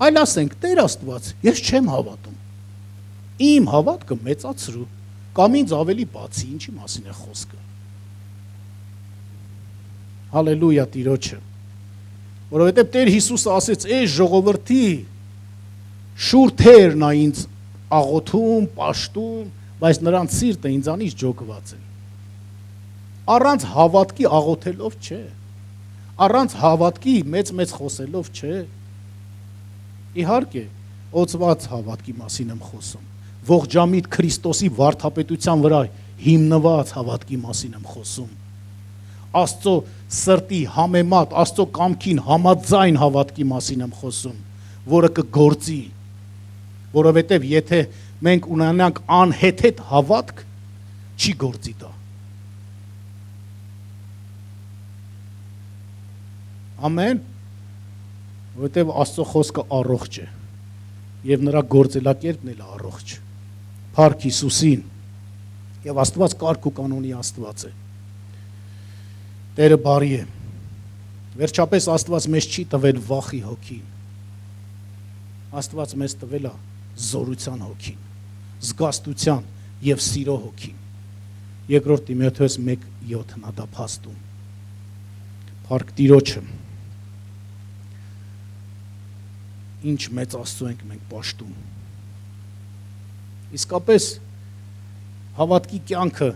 Այլ ասենք, Տեր Աստված, ես չեմ հավատում։ Իմ հավատքը մեծացրու, կամ ինձ ավելի բացի, ինչի մասին է խոսքը։ Հալելույա Տիրոջը։ Որովհետև Տեր Հիսուսը ասեց, «Այս ժողովրդի շուրթերն է ինձ աղոթում, պաշտում, բայց նրանց սիրտը ինձանից ջոկված է»։ Առանց հավատքի աղոթելով չէ։ Առանց հավատքի մեծ խոսելով չէ։ Իհարկե, օծված հավատքի մասին եմ խոսում։ Ողջամիտ Քրիստոսի վարդապետության վրա հիմնված հավատքի մասին եմ խոսում։ Աստծո սրտի համեմատ, Աստծո կամքին համաձայն հավատքի մասին եմ խոսում, որը կգործի, որովհետև եթե մենք ունենանք անհեթեթ հավատք, չի գործի դա։ Ամեն, որովհետև Աստծո խոսքը առողջ է, եւ նրա գործելակերպն էլ առողջ։ Փառք Հիսուսին, եւ Աստված կարգ ու կանոնի Աստված է։ Տերը բարի է։ Վերջապես Աստված մեզ չի տվել վախի հոգին։ Աստված մեզ տվել է զորության հոգին, զգաստության եւ սիրո հոգին։ Երկրորդ Տիմոթեոս 1:7 նա դա փաստում։ Փառք Տիրոջը։ Ինչ մեծ Աստծո ենք մենք պաշտում։ Իսկապես հավատքի կյանքը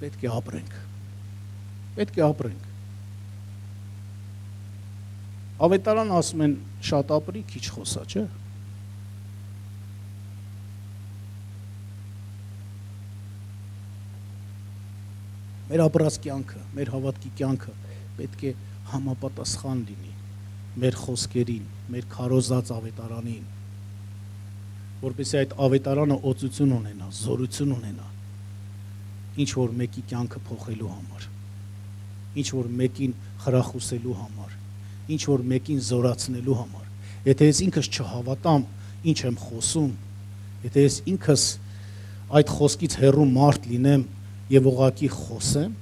պետք է ապրենք։ Պետք է ապրենք։ Ավետարան ասում են շատ ապրի, քիչ խոսա, չէ՞։ Մեր ապրած կյանքը, մեր հավատքի կյանքը պետք է համապատասխան լինի մեր խոսքերին, մեր քարոզած ավետարանին, որպեսզի այդ ավետարանը օծություն ունենա, զորություն ունենա, ինչ որ մեկի կյանքը փոխելու համար, ինչ որ մեկին խրախուսելու համար, ինչ որ մեկին զորացնելու համար։ Եթե ես ինքս չհավատամ, ինչ եմ խոսում, եթե ես ինքս այդ խոսքից հեռու մարդ լինեմ եւ ուղղակի խոսեմ,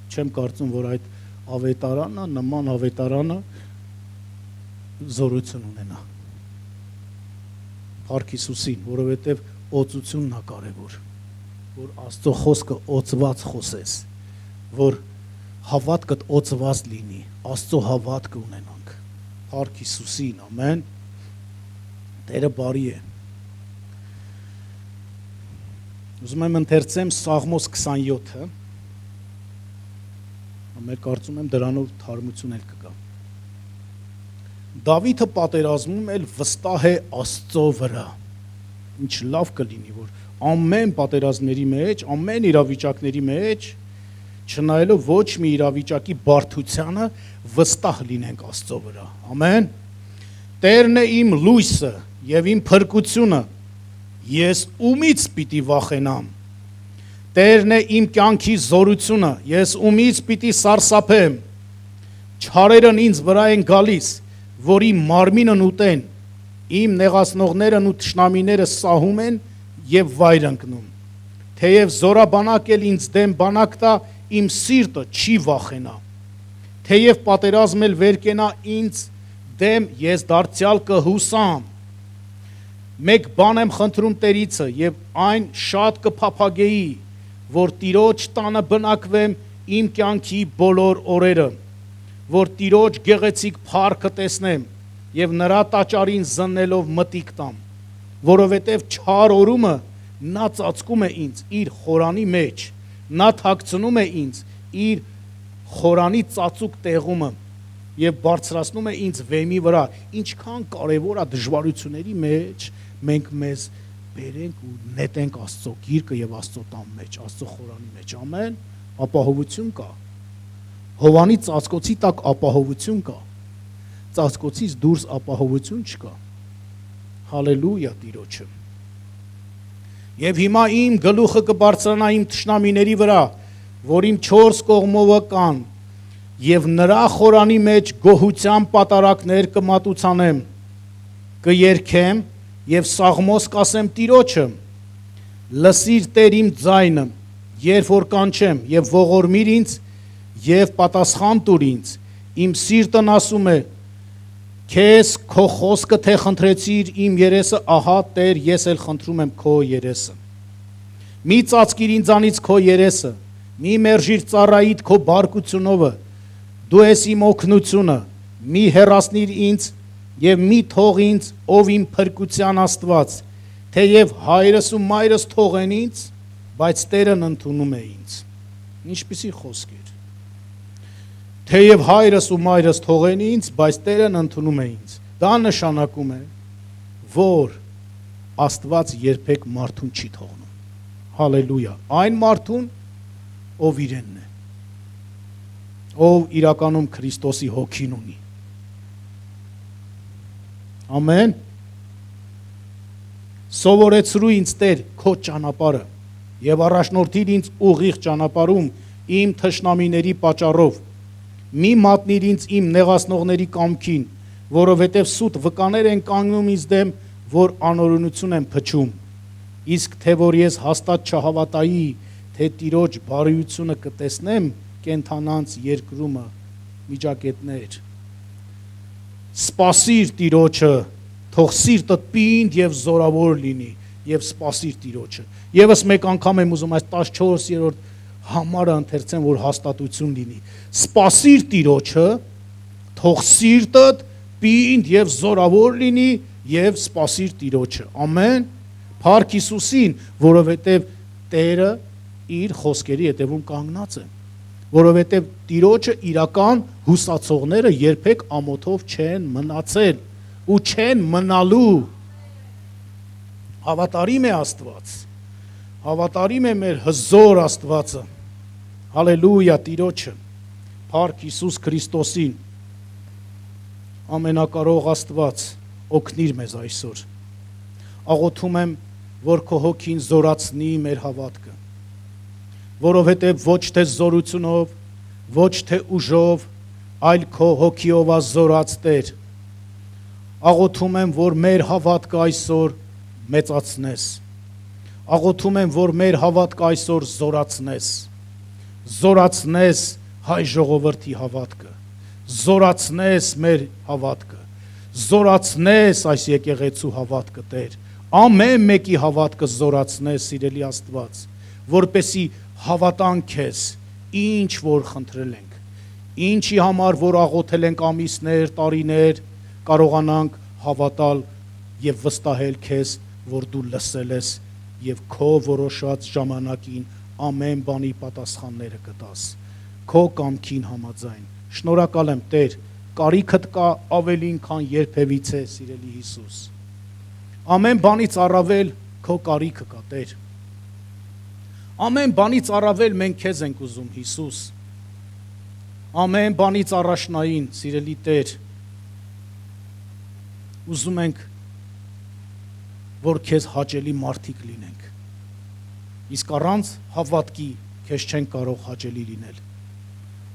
չեմ կարծում, որ այդ ավետարանը, նման ավետարանը զորություն ունենա։ Փառք Հիսուսին, որովհետև օծությունն է կարևոր, որ Աստծո խոսքը օծված խոսես, որ հավատքդ օծված լինի, Աստծո հավատքը ունենանք։ Փառք Հիսուսին, ամեն։ Տերը բարի է։ Ուզում եմ ընթերցեմ Սաղմոս 27-ը։ Մեր կարծում եմ դրանով թարմություն էլ կգա։ Դավիթը պատերազմում էլ վստահ է Աստծո վրա։ Ինչ լավ կլինի, որ ամեն պատերազմների մեջ, ամեն իրավիճակների մեջ, չնայելով ոչ մի իրավիճակի բարդությանը, վստահ լինենք Աստծո վրա։ Ամեն։ Տերն է իմ լույսը եւ իմ փրկությունը, ես ումից պիտի վախենամ։ Տերն է իմ կյանքի զորությունը, ես ումից պիտի սարսափեմ։ Չարերն ինձ վրա են գալիս, որ իմ մարմինն ուտեն, իմ նեղացնողներն ու թշնամիները սահում են եւ վայր ընկնում։ Թեև զորաբանակ էլ ինձ դեմ բանակ տա, իմ սիրտը չի վախենա։ Թեև պատերազմ էլ վեր կենա ինձ դեմ, ես դարձյալ կհուսամ։ Մեկ բան եմ խնդրում Տերիցը եւ այն շատ կփափագեի, որ Տիրոջ տանը բնակվեմ իմ կյանքի բոլոր օրերը, որ Տիրոջ գեղեցիկ փառքը տեսնեմ եւ նրա տաճարին զննելով մտիկ տամ, որովհետեւ չար օրումը նա ծածկում է ինձ իր խորանի մեջ, նա թաքցնում է ինձ իր խորանի ծածուկ տեղումը եւ բարձրացնում է ինձ վեմի վրա։ Ինչքան կարեւոր է դժվարությունների մեջ մենք մեզ բերենք ու նետենք Աստծո գիրկը եւ Աստծո տան մեջ, Աստծո խորանի մեջ։ Ամեն։ Ապահովություն կա։ Հովանի ծածկոցի տակ ապահովություն կա։ Ծածկոցից դուրս ապահովություն չկա։ Հալելույա Տիրոջը։ Եվ հիմա իմ գլուխը կբարձրանա իմ թշնամիների վրա, որ իմ 4 կողմովը կան, եւ նրա խորանի մեջ գոհության պատարակներ կմատուցանեմ, կերքեմ եւ սաղմոս կասեմ Տիրոջը, լսիր Տեր իմ ձայնը, երբ որ կանչեմ եւ ողորմիր ինձ եւ պատասխան տուր ինձ, իմ սիրտն ասում է, քեզ քո խոսքը թե խնդրեցիր իմ երեսը, ահա Տեր, ես էլ խնդրում եմ քո երեսը։ Մի ծածկիր ինձանից քո երեսը, մի մերժիր ծառայիդ քո բարկությունովը, դու ես իմ օգնությունը, մի հեռացնիր ինձ եւ մի թող ինձ, ով իմ փրկության Աստված, թեև հայրս ու մայրս թողեն ինձ, բայց Տերն ընդունում է ինձ։ Ինչպիսի խոսք էր։ Թեև հայրս ու մայրս թողեն ինձ, բայց Տերն ընդունում է ինձ։ Դա նշանակում է, որ Աստված երբեք մարդուն չի թողնում։ Հալելույա։ Այն մարդուն, ով իրենն է, ով իրականում Քրիստոսի հոգին ունի։ Ամեն։ Սովորեցրու ինձ Տեր քո ճանապարհը եւ առաջնորդիր ինձ ուղիղ ճանապարհում իմ թշնամիների պատճառով։ Մի մատնիր ինձ իմ նեղացնողների կամքին, որովհետև սուտ վկաներ են կանգնում ինձ դեմ, որ անօրենություն են փչում։ Իսկ թե որ ես հաստատ չհավատայի, թե Տիրոջ բարիությունը կտեսնեմ կենթանանց երկրումը միջակետներ։ Սպասիր Տիրոջը, թող սիրտդ պինդ եւ զորավոր լինի եւ սպասիր Տիրոջը։ Եվս մեկ անգամ եմ ուզում այս 14-րդ համարը ընթերցեմ, որ հաստատություն լինի։ Սպասիր Տիրոջը, թող սիրտդ պինդ եւ զորավոր լինի եւ սպասիր Տիրոջը։ Ամեն։ Փառք Հիսուսին, որովհետեւ Տերը իր խոսքերի հետևում կանգնած է, որովհետեւ Տիրոջը իրական հուսացողները երբեք ամոթով չեն մնացել ու չեն մնալու։ Հավատարիմ է Աստված։ Հավատարիմ է մեր հզոր Աստվածը։ Հալելույա Տիրոջը, փառք Հիսուս Քրիստոսին, ամենակարող Աստված, օգնիր մեզ այսօր։ Աղոթում եմ, որ քո հոգին զորացնի մեր հավատքը, որովհետև ոչ թե զորությունով, ոչ թե ուժով, այլ քո հոգիով ազորած Տեր։ Աղոթում եմ, որ մեր հավատքը այսօր մեծացնես։ Աղոթում եմ, որ մեր հավատքը այսօր զորացնես։ Զորացնես հայ ժողովրդի հավատքը, զորացնես մեր հավատքը, զորացնես այս եկեղեցու հավատքը Տեր, ամեն մեկի հավատքը զորացնես սիրելի Աստված, որպեսի հավատան քեզ, ինչ որ խնդրել ենք, ինչի համար որ աղոթել ենք ամիսներ, տարիներ, կարողանանք հավատալ եւ վստահել քեզ, որ դու լսել ես եւ քո որոշած ժամանակին ամեն բանի պատասխանները կտաս, քո կամքին համաձայն։ Շնորհակալ եմ Տեր, կարիքդ կա ավելին, քան երբևիցե, սիրելի Հիսուս։ Ամեն բանից առավել քո կարիքը կա, Տեր։ Ամեն բանից առավել մենք քեզ ենք ուզում, Հիսուս։ Ամեն բանից առաջնային, սիրելի Տեր, ուզում ենք, որ քեզ հաճելի մարդիկ լինենք։ Իսկ առանց հավատքի քեզ չենք կարող հաճելի լինել։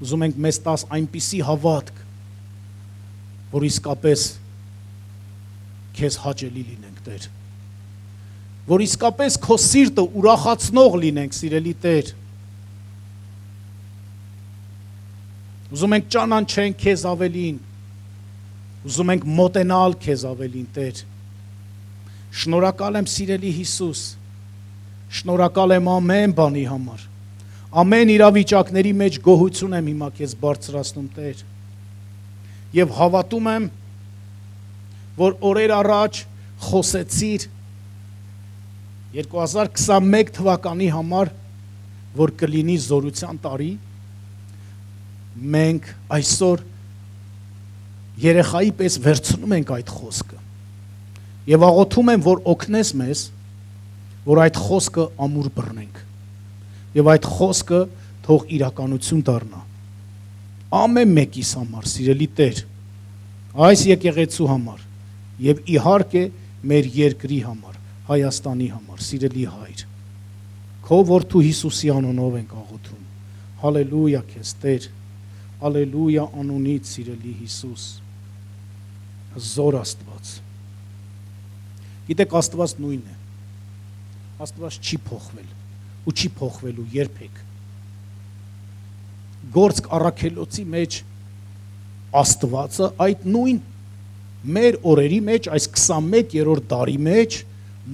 Ուզում ենք մեզ տաս այնպիսի հավատք, որ իսկապես քեզ հաճելի լինենք, Տեր։ Որ իսկապես քո սիրտը ուրախացնող լինենք, սիրելի Տեր։ Ուզում ենք ճանաչենք քեզ ավելին, ուզում ենք մոտենալ քեզ ավելին, Տեր։ Շնորհակալ եմ, սիրելի Հիսուս, շնորհակալ եմ ամեն բանի համար, ամեն իրավիճակների մեջ գոհություն եմ հիմա քեզ բարձրացնում, Տեր։ Եվ հավատում եմ, որ օրեր առաջ խոսեցիր 2021 թվականի համար, որ կլինի զորության տարի, մենք այսօր երեխայի պես վերցնում ենք այդ խոսքը եւ աղոթում եմ, որ օգնես մեզ, որ այդ խոսքը ամուր բռնենք եւ այդ խոսքը թող իրականություն դառնա ամեն մեկիս համար, սիրելի Տեր, այս եկեղեցու համար եւ իհարկե մեր երկրի համար, Հայաստանի համար, սիրելի Հայր, քո որդու Հիսուսի անունով ենք աղոթում, հալելույա քեզ Տեր, հալելույա անունից, սիրելի Հիսուս, զոր Աստված։ Գիտեք, Աստված նույնն է, Աստված չի փոխվել ու չի փոխվելու երբեք։ Գործք առաքելոցի մեջ Աստվածը այդ նույն մեր օրերի մեջ, այս 21-րդ դարի մեջ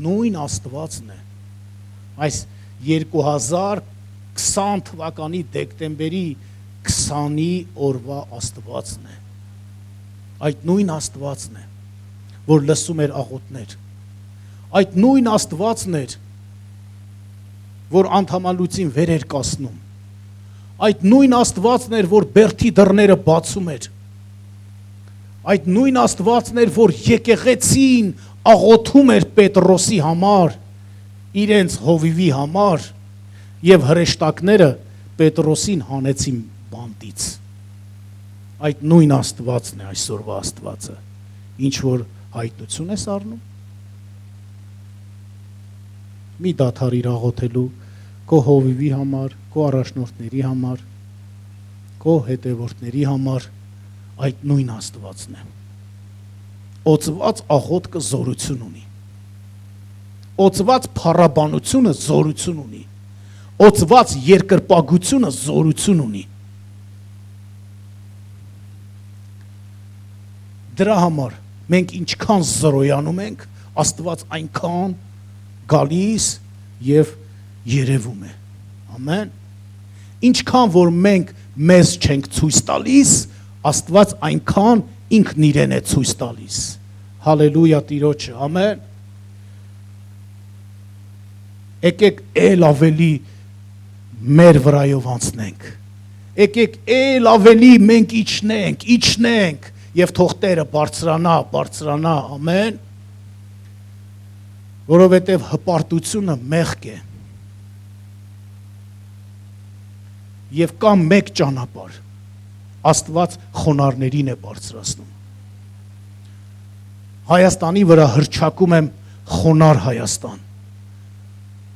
նույն Աստվածն է, այս 2020 թվականի դեկտեմբերի 20-ի օրվա Աստվածն է, այդ նույն Աստվածն է, որ լսում էր աղոթներ, այդ նույն Աստվածն էր, որ անդամալուծին վեր էր կասնում, այդ նույն Աստվածն էր, որ բերդի դռները բացում էր, այդ նույն Աստվածն էր, որ եկեղեցին աղոթում էր Պետրոսի համար, իրենց հովիվի համար, եւ հրեշտակները Պետրոսին հանեցին բանտից։ Այդ նույն Աստվածն է այսօրվա Աստվածը, ինչ որ հայտնություն ես առնում։ Մի դադարիր աղոթելու քո հովիվի համար, քո առաջնորդների համար, քո հետևորդների համար, այդ նույն Աստվածն է։ Օծված աղոթքը զորություն ունի։ Օծված փառաբանությունը զորություն ունի։ Օծված երկրպագությունը զորություն ունի։ Դրա համար մենք ինչքան զրոյանում ենք, Աստված այնքան գալիս եւ երևում է։ Ամեն։ Ինչքան որ մենք մեզ չենք ցույց տալիս, Աստված այնքան ինքն իրեն է ցույց տալիս։ Հալելույա Տիրոջը, ամեն։ Եկեք էլ ավելի մեր վրայով անցնենք։ Եկեք էլ ավելի մենք իջնենք եւ թող Տերը բարձրանա, ամեն։ Որովհետեւ հպարտությունը մեղք է։ Եվ կա մեկ ճանապարհ։ Աստված խոնարհներին է բարձրացնում։ Հայաստանի վրա հրճակում եմ խոնար Հայաստան։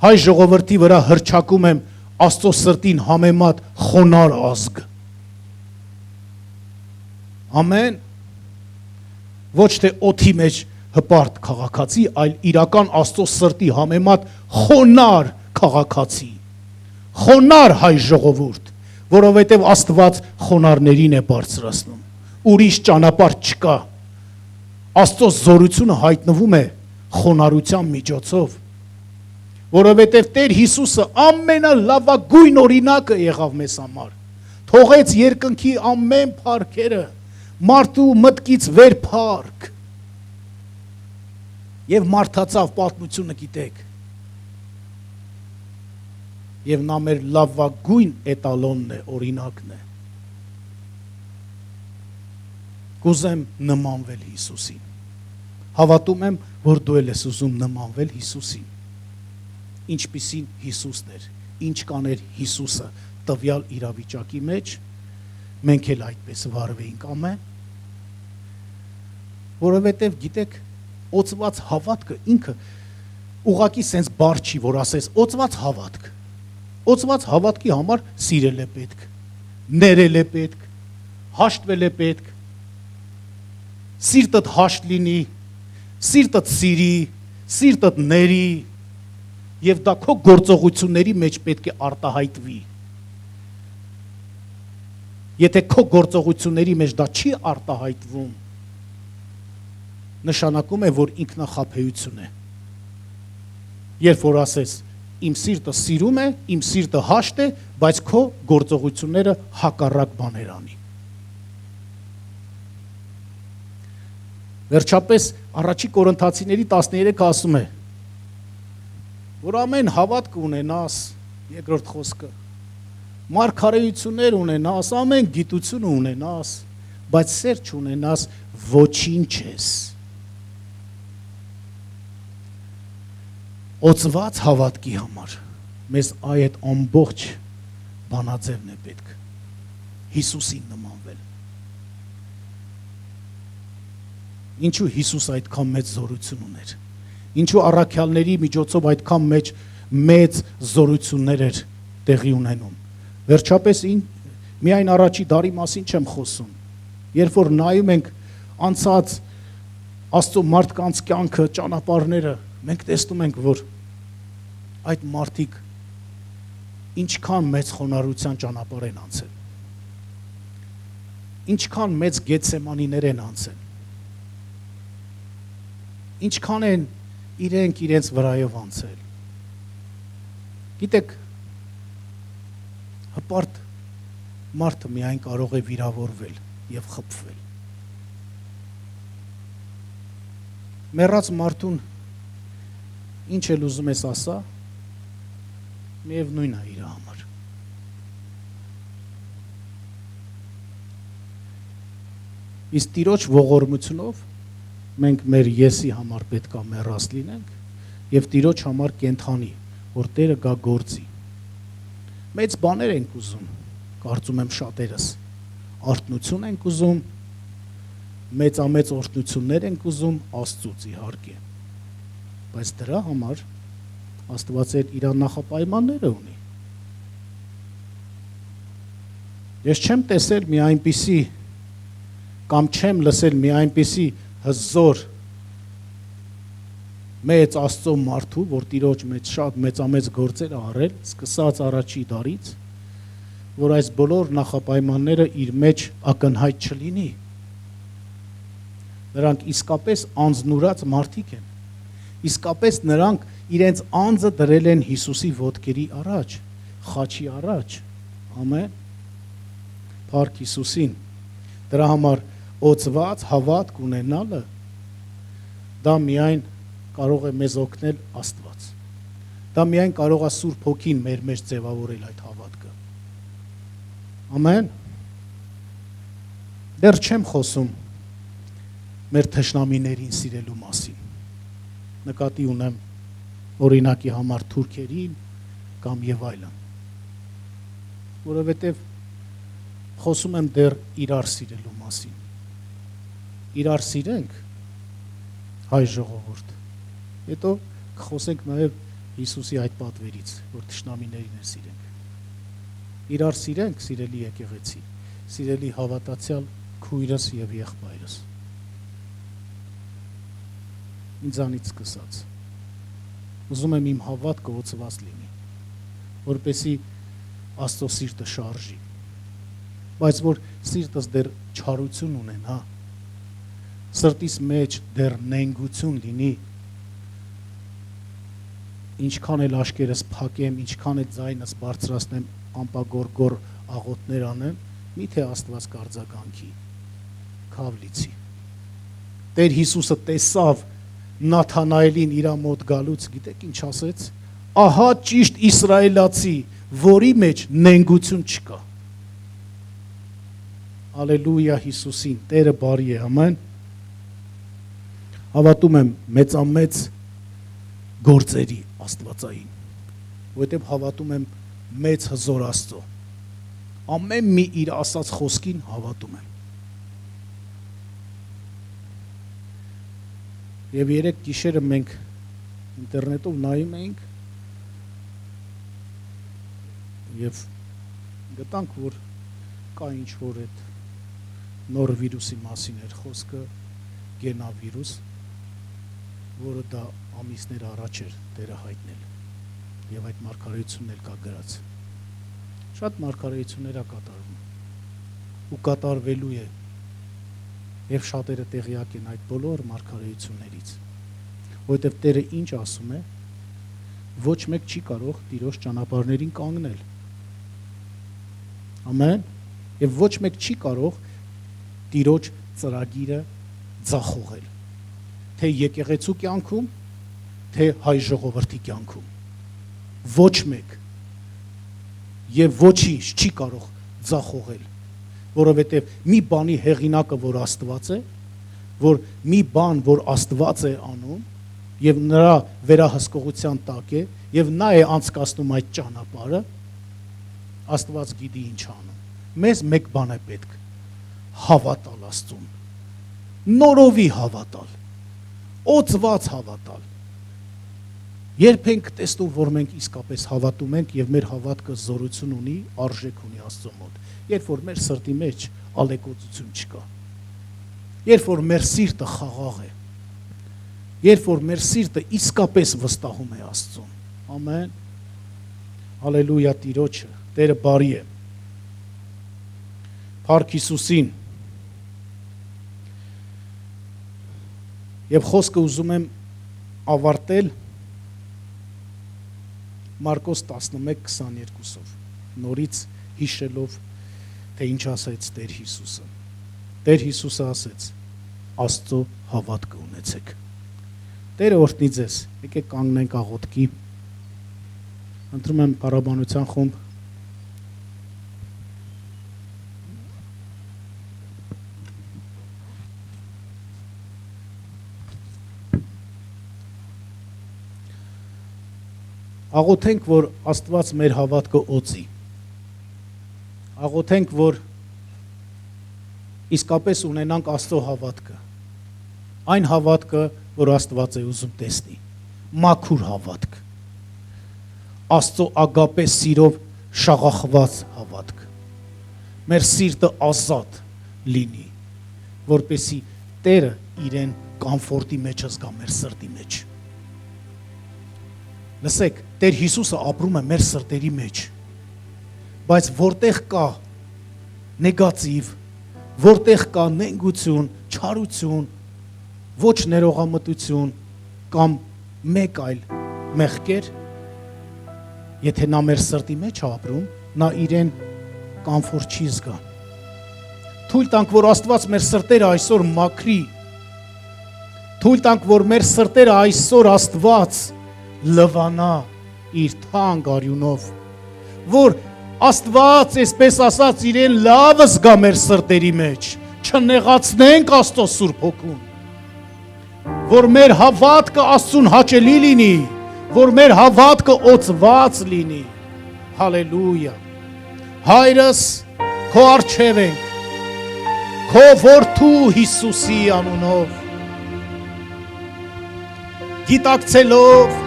Հայ ժողովրդի վրա հրճակում եմ Աստծո սրտին համեմատ խոնար ազգ։ Ամեն։ Ոչ թե օդի մեջ հպարտ քաղաքացի, այլ իրական Աստծո սրտի համեմատ խոնար քաղաքացի։ Խոնար հայ ժողովուրդ, որովհետև Աստված խոնարհներին է բարձրացնում։ Ուրիշ ճանապարհ չկա։ Աստծո զորությունը հայտնվում է խոնարհության միջոցով, որովհետև Տեր Հիսուսը ամենալավագույն օրինակը եղավ մեզ համար։ Թողեց երկնքի ամեն փառքերը, մարդու մտքից վեր փառք։ Եվ մարդացավ պատմությունը գիտեք։ Եվ նա մեր լավագույն էտալոնն է, օրինակն է։ կուզեմ նմանվել Հիսուսին։ Հավատում եմ, որ դու էլ ես ուզում նմանվել Հիսուսին։ Ինչպիսին Հիսուսն էր, ինչ կաներ Հիսուսը տվյալ իրավիճակի մեջ, մենք էլ այդպես վարվեինք, ամեն։ Որովհետև գիտեք, օծված հավատքը ինքը ուղղակի սենց բառ չի, որ ասես օծված հավատք։ Օծված հավատքի համար սիրել է պետք, ներել է պետք, հաշտվել է պետք, սիրտդ հաշտ լինի, սիրտդ սիրի, սիրտդ ների, եւ դա քո գործողությունների մեջ պետք է արտահայտվի։ Եթե քո գործողությունների մեջ դա չի արտահայտվում, նշանակում է, որ ինքնախաբեություն է։ Երբ որ ասես, իմ սիրտը սիրում է, իմ սիրտը հաշտ է, բայց քո գործողությունները հակառակ բաներ անի։ Վերջապես առաջի Կորինթացիների 13 ասում է, որ ամեն հավատք ունենաս, երկրորդ խոսքը, մարգարեություններ ունենաս, ամեն գիտություն ունենաս, բայց սեր չունենաս, ոչինչ ես։ Օծված հավատքի համար մեզ այդ ամբողջ բանաձևն է պետք, Հիսուսին նմանվել։ Ինչու Հիսուս այդքան մեծ զորություն ուներ, ինչու առաքյալների միջոցով այդքան մեծ զորություններ էր տեղի ունենում։ Վերջապես միայն առաջի դարի մասին չեմ խոսում, երբ որ նայում ենք անցած Աստծո մարդկանց կյանքը, ճանապարհները, մենք տեսնում ենք, որ այդ մարդիկ ինչքան մեծ խոնարհության ճանապարհ են անցել, ինչքան մեծ գեթսեմանիներ են անցել, ինչքան են իրենց վրայով անցել։ Գիտեք, հպարտ մարդը միայն կարող է վիրավորվել եւ խփվել։ Մեռած մարդուն ինչ էլ ուզում ես ասա, միևնույն է իր համար։ Իսկ Տիրոջ ողորմությունով մենք մեր եսի համար պետք է մեռած լինենք եւ Տիրոջ համար կենթանի, որ Տերը գա գործի։ Մեծ բաներ ենք ուզում, կարծում եմ շատերս, արթնություն ենք ուզում, մեծամեծ օրհնություններ ենք ուզում Աստծուց իհարկե, բայց դրա համար Աստված իր նախապայմանները ունի։ Ես չեմ տեսել մի այնպիսի կամ չեմ լսել մի այնպիսի հզոր մեծ Աստծո մարդու, որ Տիրոջ մեջ շատ մեծամեծ գործեր արել, սկսած առաջի դարից, որ այս բոլոր նախապայմանները իր մեջ ակնհայտ չլինի։ Նրանք իսկապես անձնուրած մարդիկ են։ Իսկապես նրանք իրենց անձը դրել են Հիսուսի ոտքերի առաջ, խաչի առաջ։ Ամեն։ Փառք Հիսուսին։ Դրա համար օծված հավատք ունենալը դա միայն կարող է մեզ օգնել Աստված։ Դա միայն կարող է Սուրբ Հոգին մեր մեջ ձևավորել այդ հավատքը։ Ամեն։ Դեռ չեմ խոսում մեր թշնամիներին սիրելու մասին։ Նկատի ունեմ օրինակի համար թուրքերին կամ եւ այլն։ Որովհետեւ խոսում եմ դեռ իրար սիրելու մասին։ Իրար սիրենք հայ ժողովուրդ։ Հետո կխոսենք նաեւ Հիսուսի այդ պատվերից, որ թշնամիներին է սիրենք։ Իրար սիրենք, սիրելի եկեղեցի, սիրելի հավատացյալ քույրս եւ եղբայրս։ Ինձանից սկսած։ Ուզում եմ իմ հավատքը օծված լինի, որպեսզի Աստծո սիրտը շարժի, բայց որ սիրտս դեռ չարություն ունենա, սրտիս մեջ դեռ նենգություն լինի, ինչքան էլ աշկերս փակեմ, ինչքան էլ ձայնս բարձրացնեմ, ամպագորգոր աղոթներ անեմ, միթե Աստված կարձագանքի, քավ լիցի։ Տեր Հիսուսը տեսավ Նաթանայելին իր մոտ գալուց, գիտեք ինչ ասեց, ահա ճիշտ իսրայելացի, որի մեջ նենգություն չկա։ Ալելույա Հիսուսին, Տերը բարի է, ամեն։ Հավատում եմ մեծամեծ գործերի Աստվածային, որովհետև հավատում եմ մեծ հզոր Աստծո։ Ամեն մի իր ասած խոսքին հավատում եմ։ Եվ երեք գիշերը մենք ինտերնետով նայում էինք եւ գտանք, որ կա ինչ-որ այդ նոր վիրուսի մասին էր խոսքը, գենավիրուս, որը դա ամիսներ առաջ էր Տերը հայտնել եւ այդ մարգարեությունն էլ կա գրած։ Շատ մարգարեություններ է կատարվում ու կատարվելու է եւ շատերը տեղյակ են այդ բոլոր մարգարեություններից, որովհետեւ Տերը ինչ ասում է, ոչ մեկ չի կարող Տիրոջ ճանապարհներին կանգնել։ Ամեն, եւ ոչ մեկ չի կարող Տիրոջ ծրագիրը ձախողել, թե եկեղեցու կյանքում, թե հայ ժողովրդի կյանքում, ոչ մեկ եւ ոչինչ չի կարող ձախողել, որովհետեւ մի բանի հեղինակը, որ Աստված է, որ մի բան, որ Աստված է անում եւ նրա վերահսկողության տակ է եւ նա է անցկացնում այդ ճանապարհը, Աստված գիտի ինչ անում։ Մեզ մեկ բան է պետք՝ հավատալ Աստծուն, նորովի հավատալ, օծված հավատալ։ Երբ ենք տեսնում, որ մենք իսկապես հավատում ենք եւ մեր հավատքը զորություն ունի, արժեք ունի Աստծո մոտ, երբ որ մեր սրտի մեջ ալեկոծություն չկա, երբ որ մեր սիրտը խաղաղ է, երբ որ մեր սիրտը իսկապես վստահում է Աստծուն։ Ամեն։ Հալելույա Տիրոջը, Տերը բարի է։ Փառք Հիսուսին։ Եվ խոսքը ուզում եմ ավարտել Մարկոս 11:22-ով, նորից հիշելով, թե ինչ ասեց Տեր Հիսուսը։ Տեր Հիսուսը ասեց. Աստծո հավատք ունեցեք։ Տերը օրհնի ձեզ։ Եկեք կանգնենք աղոթքի։ Ընտրում եմ Փառաբանության խումբ։ Աղոթենք, որ Աստված մեր հավատքը օծի։ Աղոթենք, որ իսկապես ունենանք Աստծո հավատքը։ Այն հավատքը, որ Աստված է ուզում տեսնի։ Մաքուր հավատք։ Աստծո ագապե սիրով շաղախված հավատք։ Մեր սիրտը ազատ լինի, որպեսզի Տերը իրեն կոմֆորտի մեջ զգա մեր սրտի մեջ։ Լսեք, Տեր Հիսուսը ապրում է մեր սրտերի մեջ, բայց որտեղ կա նեգատիվ, որտեղ կա նենգություն, չարություն, ոչ ներողամտություն կամ մեկ այլ մեղքեր, եթե նա մեր սրտի մեջ է ապրում, նա իրեն կոմֆորտ չի զգա։ Թույլ տանք, որ Աստված մեր սրտերը այսօր մաքրի։ Թույլ տանք, որ մեր սրտերը այսօր Աստված լվանա իր թանկ արյունով, որ Աստված, այսպես ասած, իրեն լավ զգա մեր սրտերի մեջ, չնեղացնենք Աստծո Սուրբ Հոգուն, որ մեր հավատքը Աստծուն հաճելի լինի, որ մեր հավատքը օծված լինի։ Հալելույա։ Հայրս, քո առջև ենք, քո որդու Հիսուսի անունով, գիտակցելով,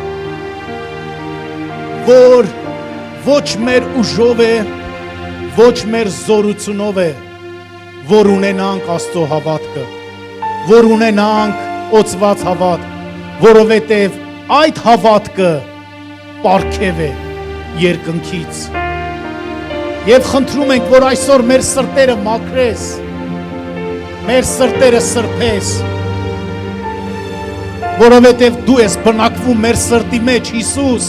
որ ոչ մեր ուժով է, ոչ մեր զորությունով է, որ ունենանք Աստծո հավատքը, որ ունենանք օծված հավատք, որովհետև այդ հավատքը պարգև է երկնքից։ Եվ խնդրում ենք, որ այսօր մեր սրտերը մաքրես, մեր սրտերը սրբես, որովհետև դու ես բնակվում մեր սրտի մեջ, Հիսուս,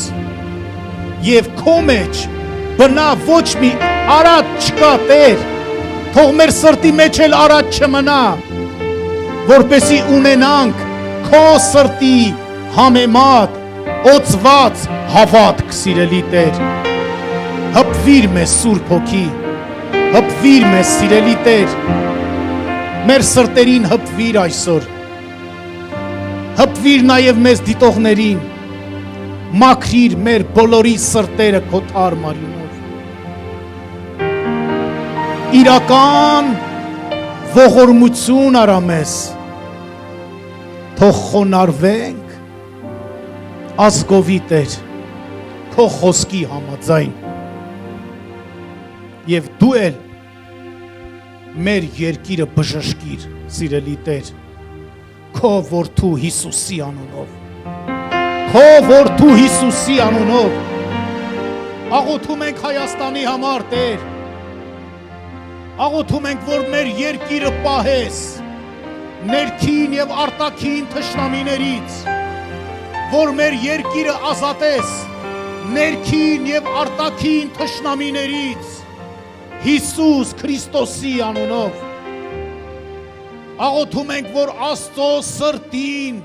եւ քո մեջ բնա ոչ մի արատ չկա, Տեր, թող մեր սրտի մեջ էլ արատ չմնա, որպեսի ունենանք քո սրտի համեմատ օծված հավատք, սիրելի Տեր։ Հպվիր մեզ Սուրբ Հոգի, Հպվիր մեզ, սիրելի Տեր, մեր սրտերին հպվիր այսօր, հպվիր նաև մեզ դիտողներին, մաքրիր մեր բոլորի սրտերը քո թարմ արյունով, իրական ողորմություն արա մեզ, թող խոնարհվենք ազգովի Տեր, քո խոսքի համաձայն, և դու էլ մեր երկիրը բժշկիր, սիրելի Տեր, քո որդու Հիսուսի անունով, քո որդու Հիսուսի անունով, աղոթում ենք Հայաստանի համար, Տեր, աղոթում ենք, որ մեր երկիրը պահես, ներքին և արտաքին թշնամիներից, որ մեր երկիրը ազատես, ներքին և արտաքին թշնամիներից, Հիսուս Քրիստոսի անունով, աղոթում ենք, որ Աստծո սրտին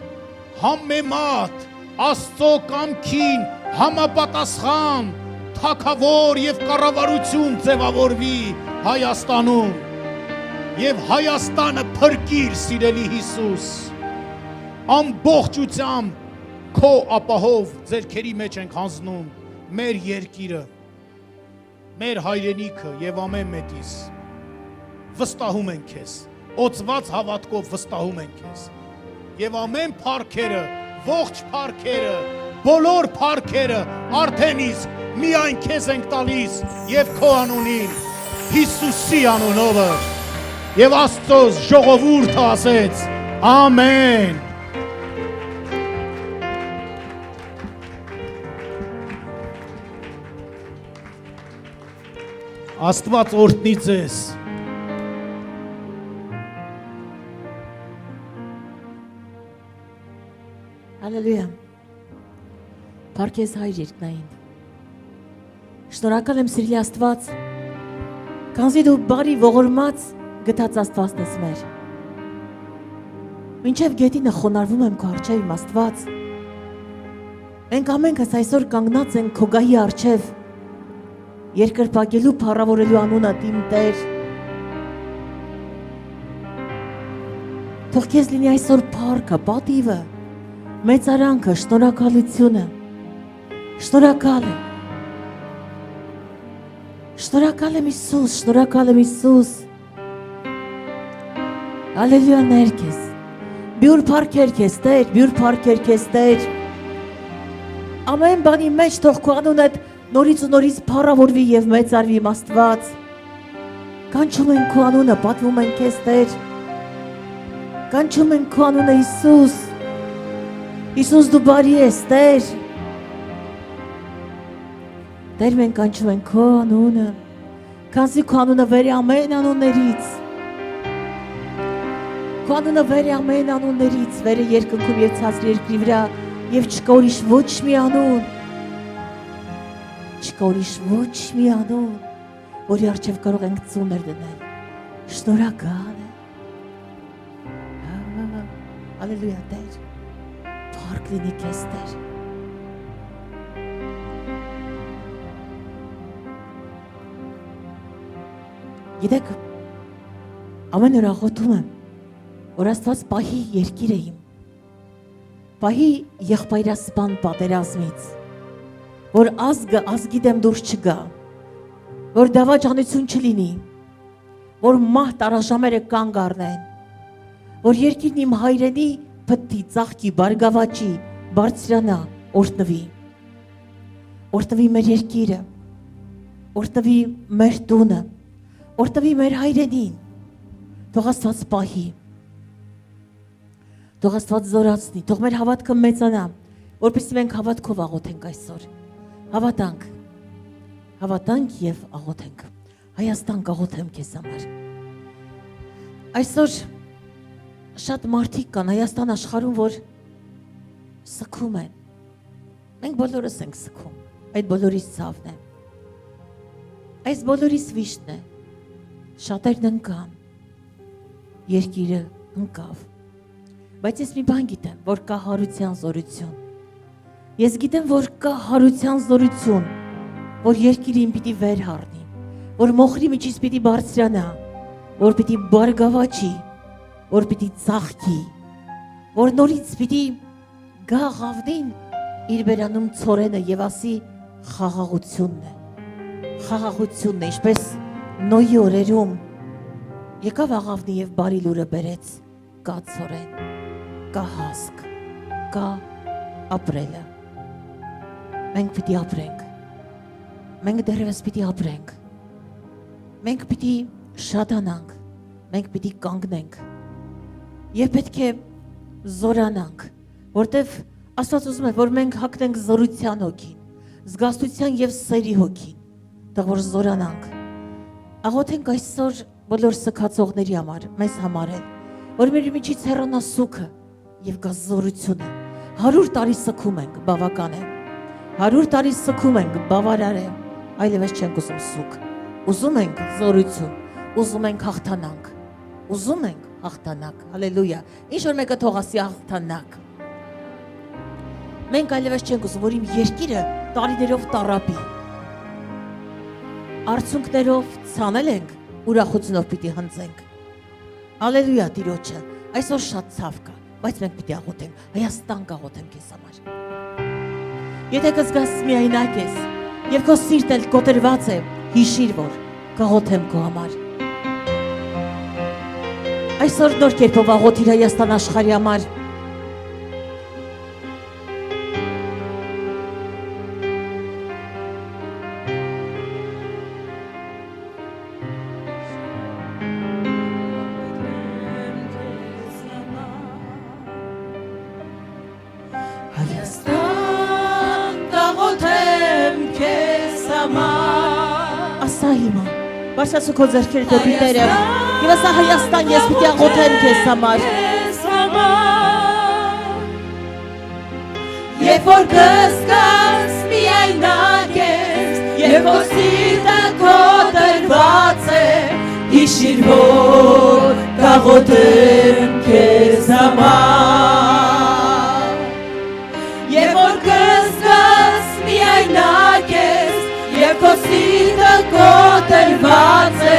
համեմատ, Աստծո կամքին համապատասխան, թագավոր և կառավարություն ձևավորվի Հայաստանում, և Հայաստանը փրկիր, սիրելի Հիսուս, ամբողջությամբ քո ապահով ձեռքերի մեջ ենք հանձնում մեր երկիրը, մեր հայրենիքը և ամեն մեկիս, վստահում ենք քեզ, օծված հավատքով վստահում ենք քեզ, և ամեն փառքերը, ողջ փառքերը, բոլոր փառքերը արդեն իսկ միայն քեզ ենք տալիս և քո անունին, Հիսուսի անունով, և Աստծո ժողովուրդը ասեց, ամեն։ Աստված օրհնի ձեզ։ Հալելույա։ Փառքեզ Հայր երկնային։ Շնորհակալ եմ սիրելի Աստված, քանզի դու բարի ողորմած գտած Աստվածն ես մեր։ Մինչև գետինը խոնարհվում եմ քո առջև իմ Աստված։ Մենք ամենքս այսօր կանգնած ենք քո գահի առջև, երկրպագելու փառավորելու անունդ իմ Տեր։ Թող քեզ լինի այսօր փառքը, պատիվը, մեծարանքը, շնորհակալությունը։ Շնորհակալ եմ։ Շնորհակալ եմ Հիսուս, շնորհակալ եմ Հիսուս։ Հալելույա ներքես։ Բյուր փառքեր քեզ Տեր, բյուր փառքեր քեզ Տեր։ Ամեն բանի մեջ թող քո անունդ նորից ու նորից փառավորվի և մեծարվի իմ Աստված։ Կանչում ենք քո անունը, պատվում ենք քեզ Տեր։ Կանչում ենք քո անունը Հիսուս։ Հիսուս դու բարի ես Տեր։ Տեր մենք կանչում ենք քո անունը, քանզի քո անունը վեր է ամեն անուններից։ Քո անունը վեր է ամեն անուններից, վեր է երկնքում և ցածր երկրի վրա, և չկա ուրիշ ոչ մի անուն։ Չկա ուրիշ ոչ մի անուն, որի առջև կարող ենք ծուներ դնել։ Շնորհակալ եմ։ Հալելույա Տեր, փառք լինի քեզ Տեր։ Գիտեք, ամեն օր աղոթում եմ, որ Աստված պահի երկիրը իմ, պահի եղբայրասպան պատերազմից, որ ազգը ազգի դեմ դուրս չգա, որ դավաճանություն չլինի, որ մահ տարաժամերը կանգ առնեն, որ երկիրն իմ հայրենի փթթի, ծաղկի, բարգավաճի, բարձրանա, օրհնվի։ Օրհնվի մեր երկիրը, օրհնվի մեր տունը, օրհնվի մեր հայրենին։ Թող Աստված պահի, թող Աստված զորացնի, թող մեր հավատքը մեծանա, որպեսզի մենք հավատքով աղոթենք այսօր։ Հավատանք և աղոթենք։ Հայաստան կաղոթեմ քեզ համար։ Այսօր շատ մարդիկ կան Հայաստան աշխարհում, որ սգում են։ Մենք բոլորս ենք սգում, այդ բոլորիս ցավն է։ Այս բոլորիս վիշտն է։ Շատերն ընկան, երկիրը ընկավ։ Բայց ես մի բան գիտեմ, որ կա հարության զորություն։ Ես գիտեմ, որ կա հարության զորություն, որ երկիրին պիտի վեր հառնի, որ մոխրի միջից պիտի բարձրանա, որ պիտի բարգավաճի, որ պիտի ծաղկի, որ նորից պիտի գա աղավնին իր բերանում ծորենը եւ ասի խաղաղությունն է, ինչպես Նոյի օրերում եկավ աղավնի եւ բարի լուրը բերեց, կա ծորեն, կա հասկ, կա ապրելը։ Մենք պիտի ապրենք, մենք դեռևս պիտի ապրենք, մենք պիտի շատանանք, մենք պիտի կանգնենք եւ պետք է զորանանք, որտեվ Աստված ուզում է, որ մենք հագնենք զորության հոգին, զգաստության եւ սերի հոգին, դա որ զորանանք։ Աղոթենք այսօր բոլոր սքացողների համար, մեզ համար էլ, որ մեր միջից հեռանա սուքը եւ գա զորությունը։ 100 տարի սքում ենք, բավական է։ 100 տարի սքում ենք, բավարար է, այլևս չենք ուզում սուք։ Ուզում ենք զորություն, ուզում ենք հաղթանակ, ուզում ենք հաղթանակ, հալելույա։ Ինչ որ մեկը թող ասի հաղթանակ։ Մենք այլևս չենք ուզում, որ իմ երկիրը տարիներով տառապի։ Արցունքներով ցանել ենք, ուրախությունով պիտի հնձենք։ Հալելույա Տիրոջը, այսօր շատ ցավ կա, բայց մենք պիտի աղոթենք, Հայաստան կաղոթեմ քեզ համար։ Եթե կզգաս միայնակ ես, եւ քո սիրտն էլ կոտրված է, հիշիր, որ կաղոթեմ քո համար։ Այսօր նոր կերպով աղոթիր Հայաստան աշխարհի համար։ Ասահիմա, բարձրացու քո ձեռքերը դեպի Տերը, եւ ասա Հայաստան, ես պիտի աղոթեմ քեզ համար։ Երբ որ կզգաս միայնակ ես, երբ որ սիրտը քո տրված է, հիշիր, որ կաղոթեմ քեզ համար։ Երբ որ կզգաս միայնակ ես, երբ քո սիրտը քո տրված է,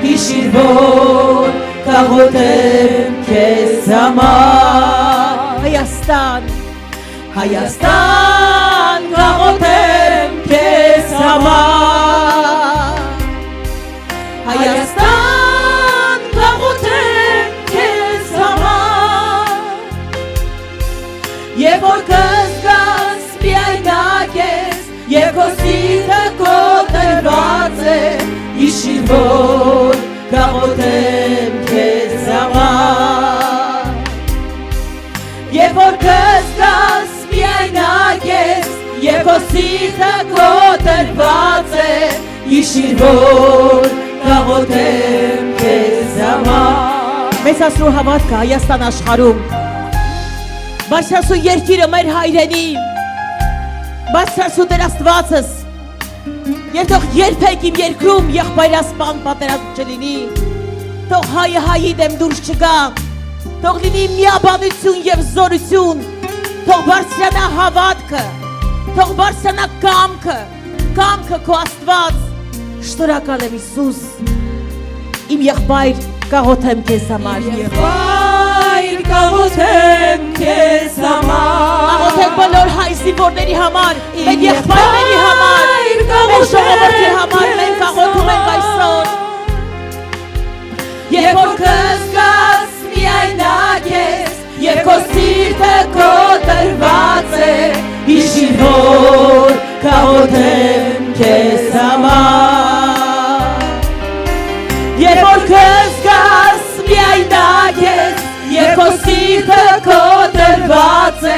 հիշիր, որ կաղոթեմ քեզ համար։ Հայաստան, Հայաստան, կաղոթեմ քեզ համար։ Հայաստան, կաղոթեմ քեզ համար։ Երբ որ կզգաս միայնակ ես, երբ քո սիրտը քո տրված է, հիշիր, որ կաղոթեմ քեզ համար։ Երբ որ կզգաս միայնակ ես, երբ քո սիրտը քո տրված է, հիշիր, որ կաղոթեմ քեզ համար։ Մեծ ասրու հավատքը Հայաստան աշխարհում, բարձրացու երկիրը մեր հայրենի, բարձրացու Տեր Աստվածս, եւ թող երբեք իմ երկրում եղբայրասպան պատերազմ չլինի, թող հայը հայի դեմ դուրս չգա, թող լինի միաբանություն եւ զորություն, թող բարձրանա հավատքը, թող բարձրանա կամքը քո Աստված։ Շնորհակալ եմ Հիսուս, իմ եղբայր կաղոթեմ քեզ համար։ Եղբայր կաղոթեմ քեզ համար։ Աղոթենք բոլոր հայ զինվորների համար, մեր եղբայրների համար, մեր ժողովրդի համար, մենք աղոթում ենք այսօր։ Երբ որ կզգաս միայնակ ես, երբ քո սիրտը քո տրված է, հիշիր, որ կաղոթեմ քեզ համար։ Երբ որ կզգաս միայնակ ես, երբ քո սիրտը քո տրված է,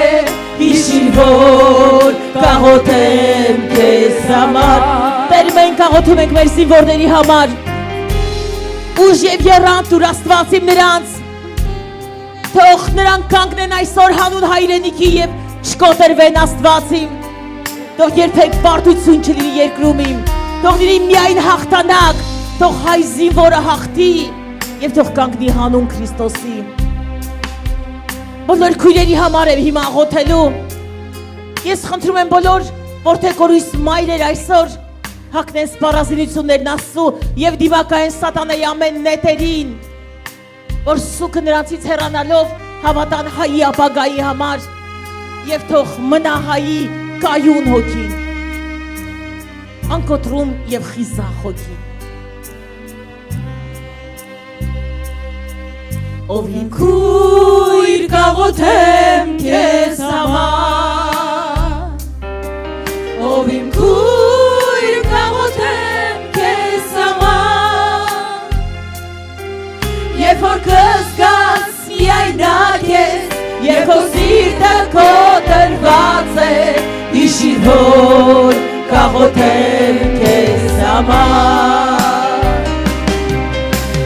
հիշիր, որ կաղոթեմ քեզ համար։ Տեր, մենք աղոթում ենք մեր զինվորների համար, ուժ եւ եռանդ տուր Աստված իմ նրանց, թող նրանք կանգնեն այսօր հանուն հայրենիքի եւ չկոտրվեն Աստված իմ, թող երբեք պարտություն չլինի երկրում իմ, թող լինի միայն հաղթանակ, թող հայ զինվորը հաղթի եւ թող կանգնի հանուն Քրիստոսի։ Բոլոր քույրերի համար եմ հիմա աղոթելու։ Ես խնդրում եմ բոլոր որդեկորույս մայրեր այսօր, հակնեն սպառազինություններն Աստծո եւ դիվակայեն սատանայի ամեն նետերին, որ սուքը նրանցից հեռանալով հավատան հայի ապագայի համար եւ թող մնա հայի կայուն հոգին, անկոտրում եւ խիզախ հոգին։ Ով իմ քույր կաղոթեմ քեզ համար, ով իմ քույր կաղոթեմ քեզ համար, երբ որ կզգաս միայնակ ես, երբ որ սիրտը քո տրված է, հիշիր որ կաղոթեմ քեզ համար,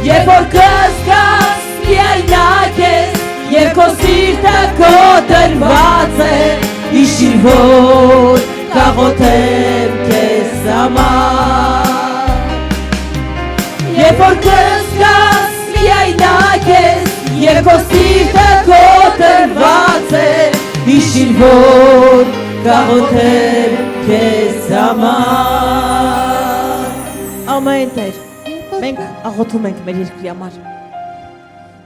երբ որ կզգաս միայնակ ես, երբ քո սիրտը քո տրված է, հիշիր որ կաղոթեմ քեզ համար, երբ որ կզգաս միայնակ ես, երբ քո սիրտը քո տրված է, հիշիր որ կաղոթեմ քեզ համար։ Ամեն Տեր, մենք աղոթում ենք մեր երկրի համար,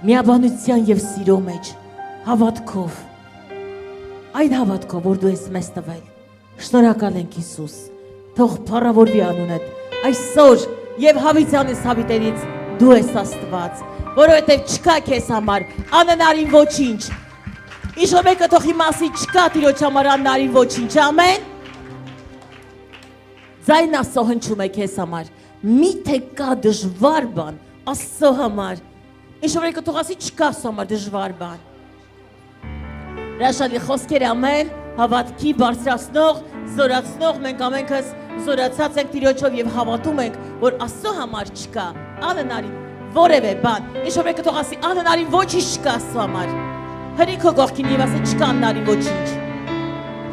միաբանության եւ սիրո մեջ, հավատքով, այն հավատքով, որ դու ես մեզ տվել։ Շնորհակալ ենք Հիսուս, թող փառավորվի անունդ այսօր եւ հավիտյանից հավիտենից դու ես Աստված, որովհետեւ չկա քեզ համար անհնարին ոչինչ։ Իշո մեկը թող իմասի չկա Տիրոջ համար անհնարին ոչինչ, ամեն։ Ձայն Աստծո հնչում է քեզ համար, միթե կա դժվար բան Աստծո համար, իշո մեկը թող ասի չկա Աստծո համար դժվար բան։ Հրաշալի խոսքեր ամեն, հավատքի բարձրացնող, զորացնող, մենք ամենքս զորացած ենք Տիրոջով եւ հավատում ենք, որ Աստծո համար չկա անհնարին որևէ բան։ Իշո մեկը թող ասի անհնարին ոչինչ չկա Աստծո համար։ Հրի քո գողքին եւ ասի չկա անհնարին ոչինչ։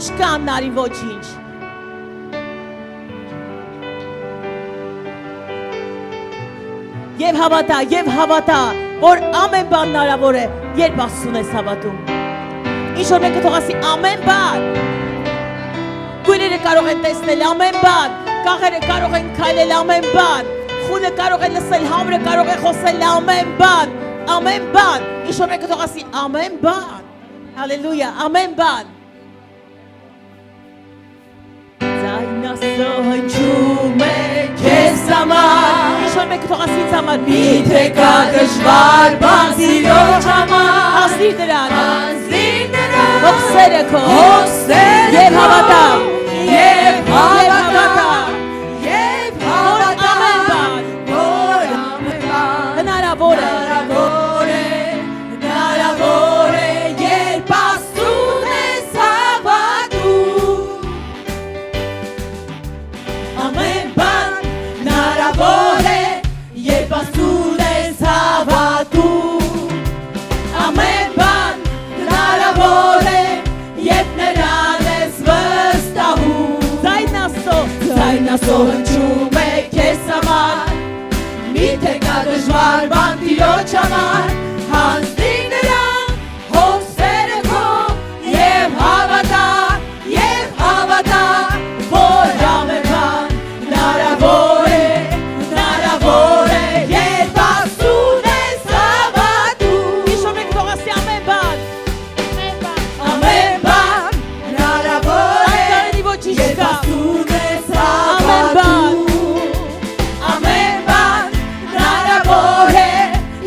Չկա անհնարին ոչինչ։ Եվ հավատա, որ ամեն բան հնարավոր է, երբ Աստծուն ես հավատում։ Ինչ-որ մեկը թող ասի ամեն բան։ Քույրերը կարող են տեսնել ամեն բան, կաղերը կարող են քայլել ամեն բան, խունը կարող է լսել, համրը կարող է խոսել ամեն բան, ինչ-որ մեկը թող ասի ամեն բան։ Հալելույա, ամեն բան։ Ձայն Աստծո հնչում է քեզ համար, ինչ-որ մեկը թող ասի ինձ համար, միթե կա դժվար բան Տիրոջ համար, հասնիր դրան, հոգսերը քո, եւ հավատա, հնարավոր է, երբ Աստծուն ես հավատում, ամեն բան հնարավոր է, երբ Աստծուն ես հավատում, ամեն բան հնարավոր է, երբ նրան ես վստահում, ձայն Աստծո հնչում է քեզ համար, միթե կա դժվար բան Տիրոջ համար, հանձնի նրան հոգսերը քո եւ հավատա, որ ամեն բան հնարավոր է, երբ Աստծուն ես հավատում։ Իշո մեկ թող ասի ամեն բան հնարավոր է, երբ Աստծուն ես հավատում, ամեն բան հնարավոր է,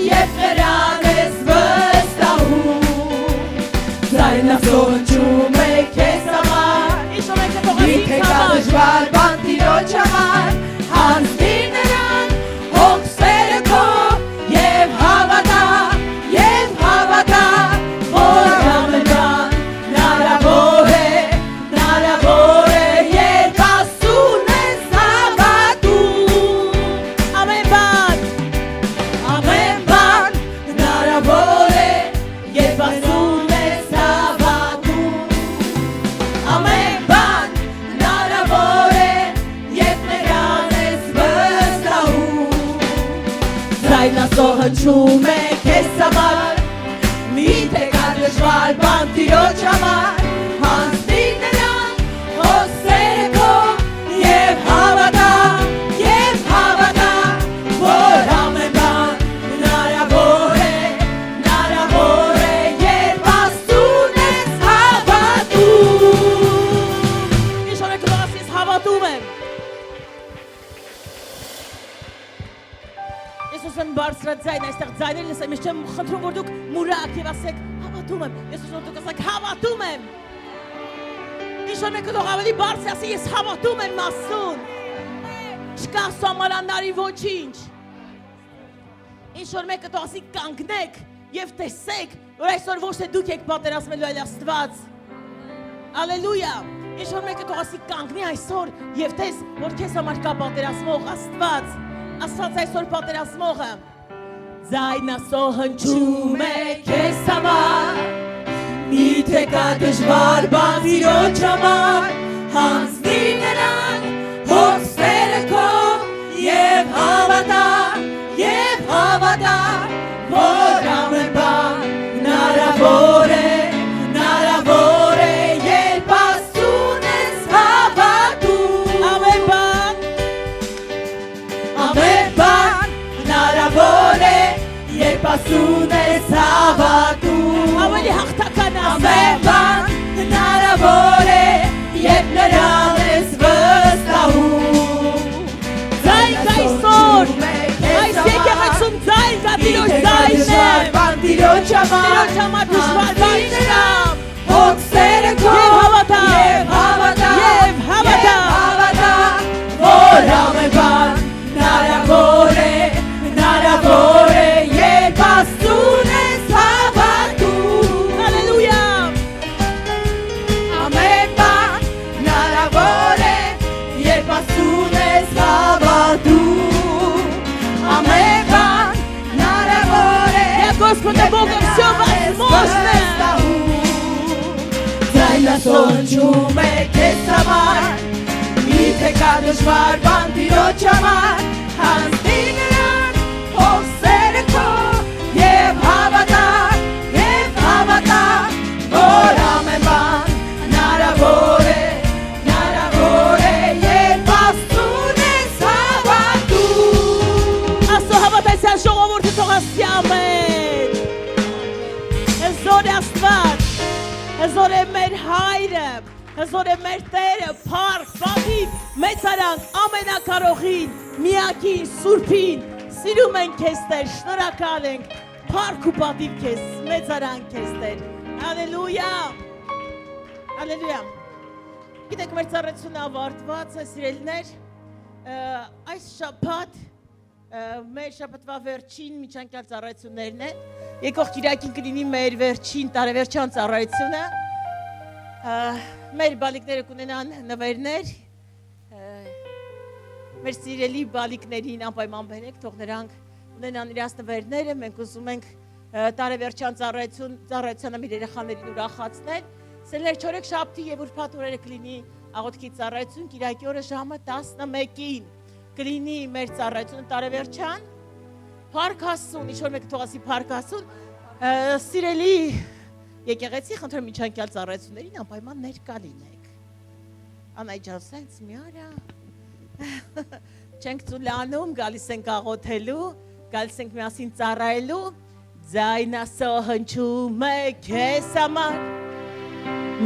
երբ նրան ես վստահում, ձայն Աստծո հնչում է քեզ համար, միթե կա դժվար բան Տիրոջ համար, հանձնի նրան հոգսերը քո եւ հավատա, որ ամեն բան հնարավոր է, երբ Աստծուն ես հավատում, ամեն բան հնարավոր է, երբ Աստծուն ես հավատում, ամեն բան հնարավոր է, երբ նրան ես վստահում, ձայն Աստծո հնչում է քեզ համար, միթե կա դժվար բան Տիրոջ համար, հանձնի նրան հոգսերը քո եւ հավատա, հավատում եմ։ Ես ուզում բարձրաձայն այստեղ ձայներ լսեմ, ես չեմ խնդրում, որ դուք մուրակ եւ ասեք հավատում եմ։ Ես ուզում դուք ասեք հավատում եմ։ Իշոն եք դու ավելի բարձր ասի ես հավատում եմ ասուն։ Չկա սոմարանարի ոչինչ։ Իշոն եք դու ասի կանգնեք եւ տեսեք, որ այսօր ոչ թե դուք եք պատերազմելու, այլ Աստված։ Ալելույա։ Իշոն եք դու ասի կանգնի այսօր եւ տես, որ քեզ համար կա պատերազմող Աստված։ Աստված այսօր պատերազմողը։ Ձայնասո հնչում է քեզ համար։ Միթե կա դժվար բան Տիրոջ համար, հանձնի նրան հոգսերը քո եւ հավատա, որ ամեն բան հնարավոր է, երբ ասուն ես հավատում։ Ամեն բան հնարավոր է, երբ ասուն ես հավատում։ Ավելի հաղթական ամեն բան հնարավոր է, երբ նրան ես վստահում։ Ձայն կայսոր, այս եկեղեցում ձայն կա Տիրոջ ձայնն է։ Տիրոջ համար դժվար բան չկա։ Հոգսերը քո եւ հավատա, որ ամեն բան հնարավոր է, երբ ասուն ես հավատում։ Հալելույա։ Ամեն բան հնարավոր է, երբ ասուն ես հավատում։ Ամեն բան հնարավոր է, Господа Богом все возможно. Ձայնասո հնչում է քեզ համար, միթե կա դժվար բան Տիրոջ համար, հանձնի նրան հոգսերը քո եւ հավատա, որ ամեն բան հնարավոր է, երբ ասուն ես հավատում։ Աստծո հավատացյալ ժողովուրդը թող ասի ամեն։ Հզոր է Աստված, հզոր է մեր հայրը, հզոր է մեր Տերը, փառք, պատիվ, մեծարանք ամենակարողին, միակին, սուրբին, սիրում ենք քեզ Տեր, շնորհակալ ենք, փառք ու պատիվ քեզ, մեծարանք քեզ Տեր, հալելույա, հալելույա։ Գիտեք, մեր ծառայությունը ավարտված է, սիրելիներ, այս շաբաթ մեր շաբաթվա վերջին միջանկյալ ծառայություններն են, եկող Կիրակին կլինի մեր վերջին տարեվերջյան ծառայությունը, մեր բալիկները կունենան նվերներ, մեր սիրելի բալիկներին անպայման բերեք, թող նրանք ունենան իրաց նվերները, մենք ուզում ենք տարեվերջյան ծառայությանը մեր երեխաներին ուրախացնել, սելեր չորեքշաբթի եւ ուրբաթ օրերը կլինի աղոթքի ծառայություն, Կիրակի օրը ժամը 11-ին կլինի մեր ծառայությունը տարեվերջյան, փառք Աստծուն, ինչ որ մեկ թող ասի փառք Աստծուն, սիրելի եկեղեցի, խնդրեմ միջանկյալ ծառայություններին անպայման ներկա լինեք։ Անայ ջան, սենց մի արա։ Չենք ծուլանում, գալիս ենք աղոթելու, գալիս ենք միասին ծառայելու, ձայնասո հնչում է քեզ համար,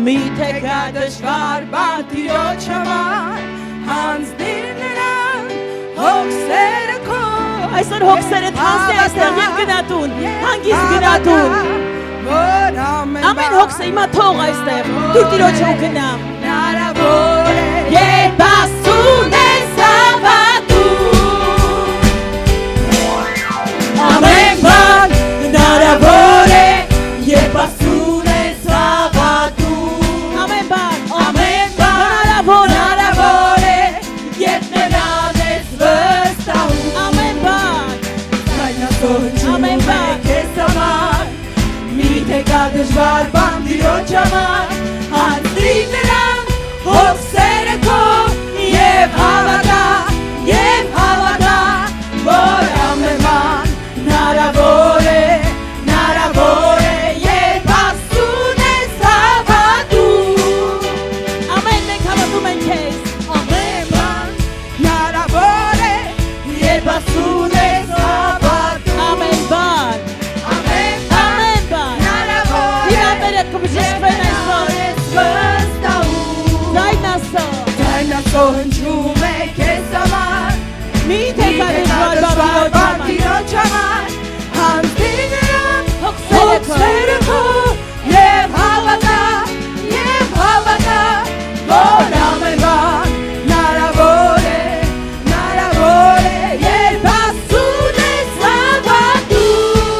միթե կա դժվար բան Տիրոջ համար, հանձնի նրան հոգսերը քո։ Այսօր հոգսերը հանձնի այստեղ եւ գնատուն, հանգիստ գնատուն։ Ամեն հոգսը իմա թող այստեղ, դուր Տիրոջը ու գնա։ Հնարավոր է, երբ ասուն ես հավատում։ Ամեն բան հնարավոր է, երբ ասուն ես հավատում։ Ամեն բան հնարավոր է, երբ նրան ես վստահում։ Ամեն բան, ամեն բան քեզ համար, միթե կա դժվար բան Տիրոջ համար, հանձնի նրան հոգսերը քո եւ հավատա, որ ամեն բան հնարավոր է, երբ ասուն ես հավատում։ Ամեն մենք հավատում ենք քեզ։ Ամեն բան հնարավոր է, երբ ասուն ես հավատում։ Ամեն բան հնարավոր է, երբ ասուն ես հավատում։ Ջնջում է քեզ համար Մի թեկադժվար Բաբիլոջ համար Հանձնի նրան հոգսերը քո Եվ հավատա Որ ամեն բան հնարավոր է Երբ Աստծուն ես հավատում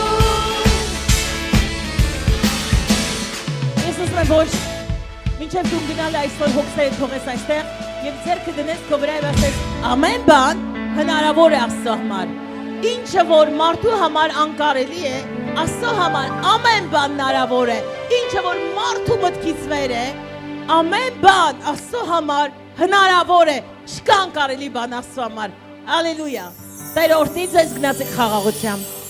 Ես ուզում եմ որ մինչև դու գնալ այսօր հոգսերը թողես այստեղ եւ ձեռքը դնես քո վրա եւ ասես ամեն բան հնարավոր է Աստծո համար Ինչը որ մարդու համար անկարելի է Աստծո համար ամեն բան հնարավոր է Ինչը որ մարդու մտքից վեր է ամեն բան Աստծո համար հնարավոր է չկա անկարելի բան Աստծո համար Հալելույա Տեր օրհնի ձեզ գնացեք խաղաղությամբ